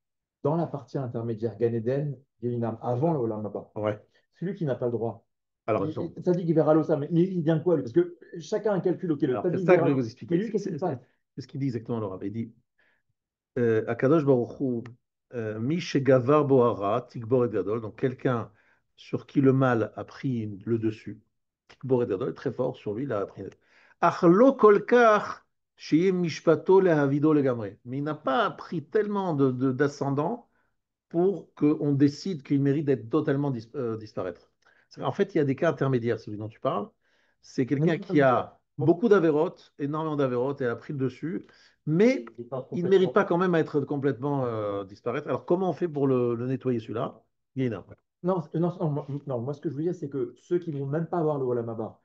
Dans la partie intermédiaire, Gan Eden, il y a une âme avant le Olam Haba. Ouais. Celui qui n'a pas le droit. Alors, attention. Ça dit qu'il verra l'eau, ça, mais il vient quoi, lui? Parce que chacun a un calcul, ok, le Alors, ça c'est dit qu'il ça que je verra vais l'eau. vous Mais expliquer. lui, qu'est-ce qu'il passe? C'est ce qu'il dit exactement, Laura. Il dit Akadosh Baruch Hu, Mi shegavar bo hara, tikbor et gadol. Donc, quelqu'un sur qui le mal a pris le dessus. Tikbor et gadol, très fort sur lui, il a pris. Ach lo kol kach sheyeh mishpato lehavido legamre. Mais il n'a pas pris tellement d'ascendant pour qu'on décide qu'il mérite d'être totalement disparaître. En fait, il y a des cas intermédiaires, celui dont tu parles. C'est Non, quelqu'un non, qui a bon, beaucoup d'avérotes, énormément d'avérotes, et elle a pris le dessus, mais Il n'est pas il ne mérite complètement. pas quand même à être complètement disparaître. Alors, comment on fait pour le nettoyer celui-là? Guéna. non, moi, ce que je veux dire, c'est que ceux qui ne vont même pas avoir le Olam Haba,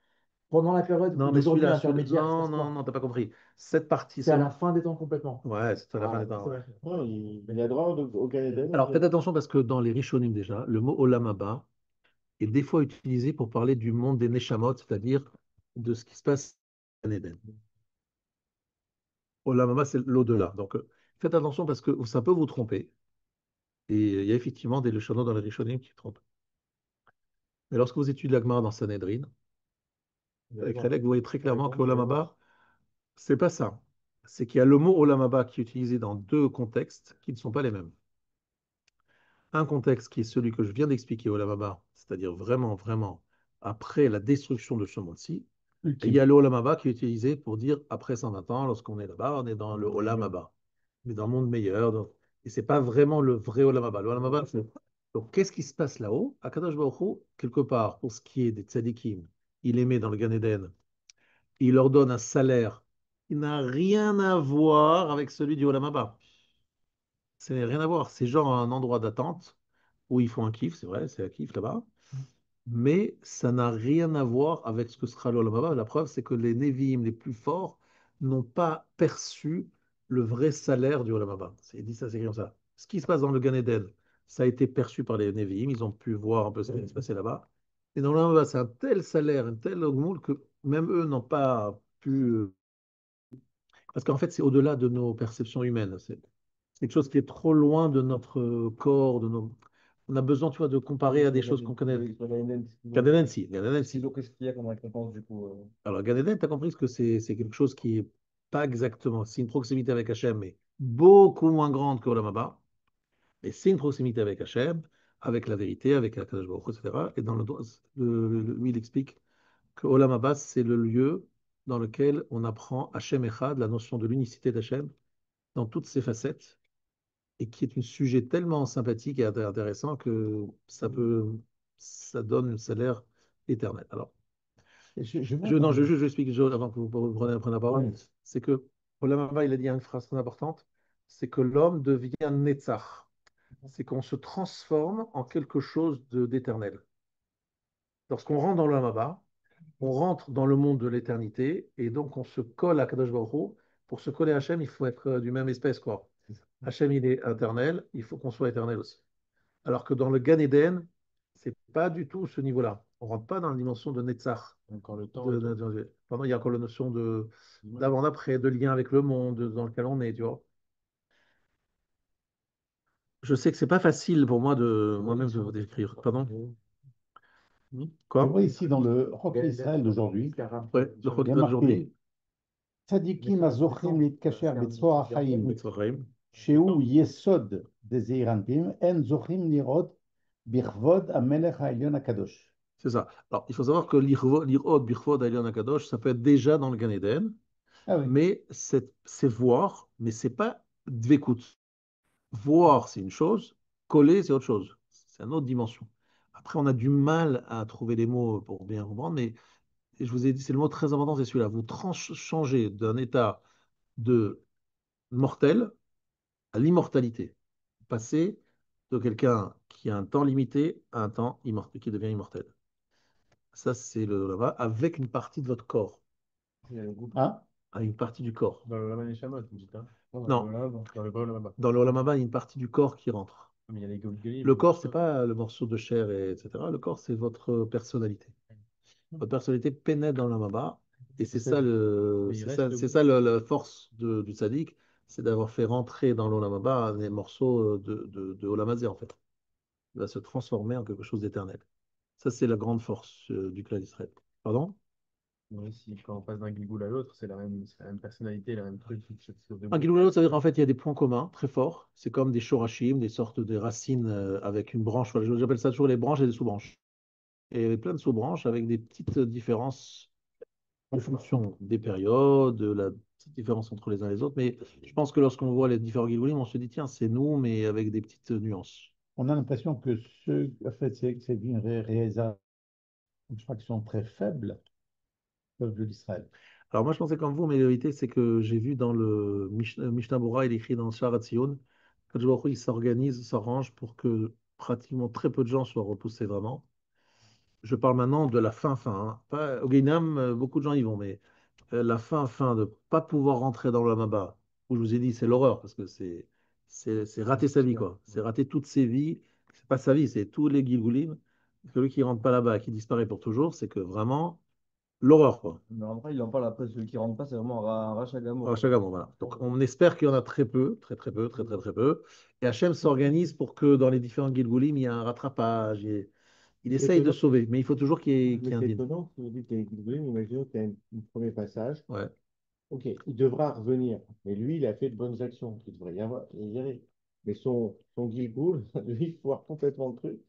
pendant la période Non, mais d'aujourd'hui celui-là, intermédiaire, il se non, passe non, quoi? non, t'as pas compris. Cette partie, C'est à la fin des temps complètement. ouais, c'est à la fin Ah, des temps, c'est ouais. vrai. Ouais, il a droit au Gan Eden, en Alors, faites fait. attention parce que dans les Rishonim déjà, le mot Olam Haba est des fois utilisé pour parler du monde des Neshamot, c'est-à-dire de ce qui se passe en Éden. Olam c'est l'au-delà. Donc, faites attention parce que ça peut vous tromper. Et il y a effectivement des Leshonos dans les Rishonim qui trompent. Mais lorsque vous étudiez l'Agmara dans Sanhedrin, avec Rélec, vous voyez très clairement que Olam c'est pas ça. C'est qu'il y a le mot Olam qui est utilisé dans deux contextes qui ne sont pas les mêmes. Un contexte qui est celui que je viens d'expliquer, Olam c'est-à-dire vraiment, vraiment après la destruction de ce monde-ci. Et il y a le Olam Haba qui est utilisé pour dire après 120 ans, lorsqu'on est là-bas, on est dans le Olam Haba, mais dans le monde meilleur. Et c'est pas vraiment le vrai Olam Haba. Le Olam Haba, donc qu'est-ce qui se passe là-haut? Akadosh Baruch Hu, quelque part, pour ce qui est des tzadikim, il les met dans le Gan Eden, il leur donne un salaire qui n'a rien à voir avec celui du Olam Haba. Ça n'a rien à voir. C'est genre un endroit d'attente où ils font un kiff, c'est vrai, c'est un kiff là-bas. Mais ça n'a rien à voir avec ce que sera l'Olam Haba. La preuve, c'est que les Nevi'im les plus forts n'ont pas perçu le vrai salaire du Olam Haba. C'est dit ça, c'est écrit comme ça. Ce qui se passe dans le Gan Eden, ça a été perçu par les Nevi'im, ils ont pu voir un peu ce qui se passait là-bas. Et dans l'Olam Haba, c'est un tel salaire, un tel augmoul que même eux n'ont pas pu. Parce qu'en fait, c'est au-delà de nos perceptions humaines. C'est quelque chose qui est trop loin de notre corps, de nos. On a besoin, tu vois, de comparer à des choses qu'on connaît. Gan Eden, si. Gan Eden, si. Qu'est-ce qu'il y a comme récompense du coup? Alors, Gan Eden, tu as compris que c'est quelque chose qui est pas exactement. C'est une proximité avec Hachem, mais beaucoup moins grande que Olam Haba. Mais c'est une proximité avec Hachem, avec la vérité, avec la Baruch Hu, etc. Et dans lui, il explique que Olam Haba, c'est le lieu dans lequel on apprend Hachem Echad, la notion de l'unicité d'Hachem, dans toutes ses facettes, et qui est un sujet tellement sympathique et intéressant que ça donne un salaire éternel. Alors, Je vois dans Non, le. je explique avant que vous preniez la parole. Ouais. C'est que Olam Haba, il a dit une phrase très importante, c'est que l'homme devient Netzach. C'est qu'on se transforme en quelque chose d'éternel. Lorsqu'on rentre dans l'Olam Haba, on rentre dans le monde de l'éternité et donc on se colle à Kadosh Baruch Hu. Pour se coller à Hachem, il faut être du même espèce, quoi. Hachem, il est éternel, il faut qu'on soit éternel aussi. Alors que dans le Gan Eden, c'est pas du tout ce niveau-là. On rentre pas dans la dimension de Netzach. Encore le temps et tout. Pendant, il y a encore la notion d'avant-d'après, de lien avec le monde dans lequel on est, tu vois. Je sais que c'est pas facile pour moi moi-même de vous décrire. Pardon? Je Quoi? vois ici dans le Rock d'Israël d'aujourd'hui, Ouais, le il y a Chol marqué d'aujourd'hui, Tzadikim azochim להתקשר בצרור החיים, Mitzrayim. שהוא יסוד דזעיר אנפין, אין זוכים לראות בכבוד המלך העליון הקדוש. C'est ça. Alors, il faut savoir que l'Irod, Birchvod, Elion Akadosh, ça peut être déjà dans le Gan Eden, Ah oui. mais c'est voir, mais c'est pas dvekut. Voir, c'est une chose, coller, c'est autre chose. C'est une autre dimension. Après, on a du mal à trouver les mots pour bien comprendre, mais je vous ai dit, c'est le mot très important, c'est celui-là. Vous changez d'un état de mortel à l'immortalité. Vous passez de quelqu'un qui a un temps limité à un temps qui devient immortel. Ça, c'est le là-bas, avec une partie de votre corps, Il y a le goût. Ah, à une partie du corps. Dans le Laman Neshamot, vous dites, hein? Non, Dans le vrai Olam. dans le Olam Haba, il y a une partie du corps qui rentre. Mais il y a les Golgolim, Le les corps, c'est machins. pas le morceau de chair, etc. Le corps, c'est votre personnalité. Votre personnalité pénètre dans le Haba, et c'est ça Mais il reste le c'est goût. ça la force du tzaddik, c'est d'avoir fait rentrer dans l'Olam Haba des morceaux de Olam Hazé, en fait. Il va se transformer en quelque chose d'éternel. Ça, c'est la grande force du clan d'Israël. Pardon? Mais si, quand on passe d'un Gilgoul à l'autre, c'est la même personnalité, la même truc, cette chose de Un goût. Gilgul, ça veut dire en fait il y a des points communs très forts. C'est comme des shorashim, des sortes de racines avec une branche. Voilà, j'appelle ça toujours les branches et des sous-branches. Et plein de sous-branches avec des petites différences en fonction des périodes, de la petite différence entre les uns et les autres. Mais je pense que lorsqu'on voit les différents Gilgulim, on se dit tiens, c'est nous, mais avec des petites nuances. on a l'impression que ceux, en fait, c'est une réalisation, je crois qu'ils sont très faibles, le peuple d'Israël. Alors moi je pensais comme vous, mais la vérité c'est que j'ai vu dans le Mishnah Bora, il écrit dans Sharat Tzion, que il s'organise, s'arrange pour que pratiquement très peu de gens soient repoussés vraiment. Je parle maintenant de la fin, hein. Pas, au Guinam, beaucoup de gens y vont, mais la fin de ne pas pouvoir rentrer dans le Maba, où je vous ai dit, c'est l'horreur, parce que c'est rater sa vie, quoi. C'est rater toutes ses vies. C'est pas sa vie, c'est tous les Gilgoulim. Celui qui rentre pas là-bas, qui disparaît pour toujours, c'est que vraiment l'horreur, quoi. Mais en vrai, il en parle après, celui qui rentre pas, c'est vraiment un rachat Alors, gamour. Chagamo, voilà. Donc, on espère qu'il y en a très peu, très peu, très peu. Et Hachem s'organise pour que dans les différents Gilgoulim, il y ait un rattrapage. Il C'est essaye de étonnant, sauver, mais il faut toujours qu'il y mais ait un c'est deal. étonnant que vous dites qu'il y a une Gilgulim, imaginons qu'il y a un premier passage. Ouais. Ok, il devra revenir. Mais lui, il a fait de bonnes actions. Il devrait y aller. Mais son Gilgoul, lui, il foire complètement le truc.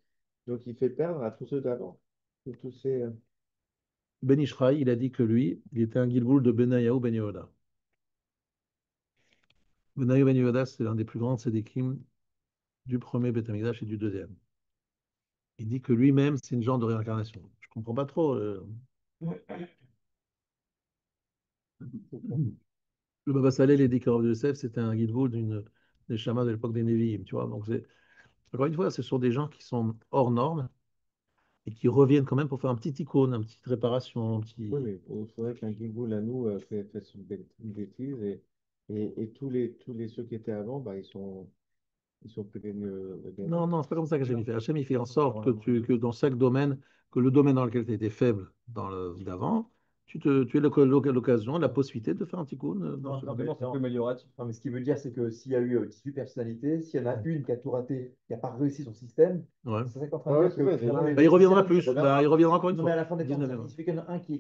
Donc, il fait perdre à tous ceux d'avant. Tous ces, Ben Ishraï, il a dit que lui, il était un Gilgoul de Benayahu Ben Yehoda. Benayahu Ben Yehoda, c'est l'un des plus grands tzadikim du premier Beth Amikdash et du deuxième. Il dit que lui-même, c'est une genre de réincarnation. Je comprends pas trop. Le Baba Saleh, les Dikarov de Yosef, c'était un Gilgoul des chamas de l'époque des Nevi'im, tu vois. Donc, encore une fois, ce sont des gens qui sont hors normes et qui reviennent quand même pour faire un petit icône, une petite réparation, un oui, petit... mais il faudrait qu'un Gilgoul à nous fasse une bêtise. Et tous les ceux qui étaient avant, bah, ils sont prévenus gagner. Non, non, c'est pas comme ça qu'Hachem il fait. Hachem, il fait en sorte que dans chaque domaine, que le domaine dans lequel tu étais faible dans le d'avant, tu aies l'occasion, la possibilité de faire un petit coup dans Non, ce domaine. simplement, c'est un peu amélioratif. Non, mais ce qui veut dire, c'est que s'il y a eu 18 personnalités, s'il y en a une qui a tout raté, qui n'a pas réussi son système, Ouais. c'est ça qu'on est en train de Ouais, dire c'est vrai, que finalement, les Bah, il reviendra logiciels, plus. Bah, il reviendra encore une non, mais à fois. la fin des temps, 19e. il suffit qu'il y en a un qui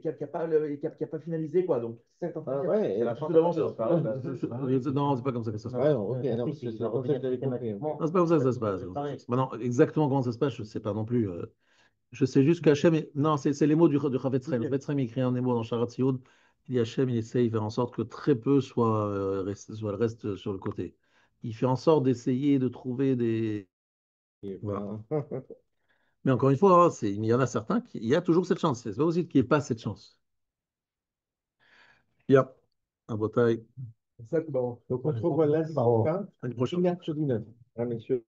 a pas, qui a pas finalisé, quoi. Donc, c'est ça que tu es en train de Ah, dire. ouais, C'est et la la fin fin, d'avance. Non, c'est pas comme ça que ça se ouais, passe. non, ok, non, parce que c'est revenir j'avais compris. systématiquement. Non, c'est pas comme ça que ça se Ça peut passe. préparer. Maintenant, exactement comment ça se passe, je ne sais pas non plus. Je sais juste qu'Hachem, non, c'est les mots du Chavetz Chaim. Le Chavetz Chaim écrit un des mots dans Sharat Tziyun. Il dit Hachem, il essaye de faire en sorte que très peu soit le reste sur le côté. Il fait en sorte d'essayer de trouver des. Et Voilà. ben, Mais encore une fois, il y en a certains il y a toujours cette chance. C'est pas possible qu'il n'y ait pas cette chance. Bien, un beau taille. C'est ça que, bon. Donc on se revoit lundi prochain, L'année prochaine. mercredi 9. Hein, messieurs,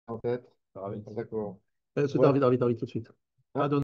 en tête. Ça va vite. D'accord. C'est David, tout de suite. Hein? À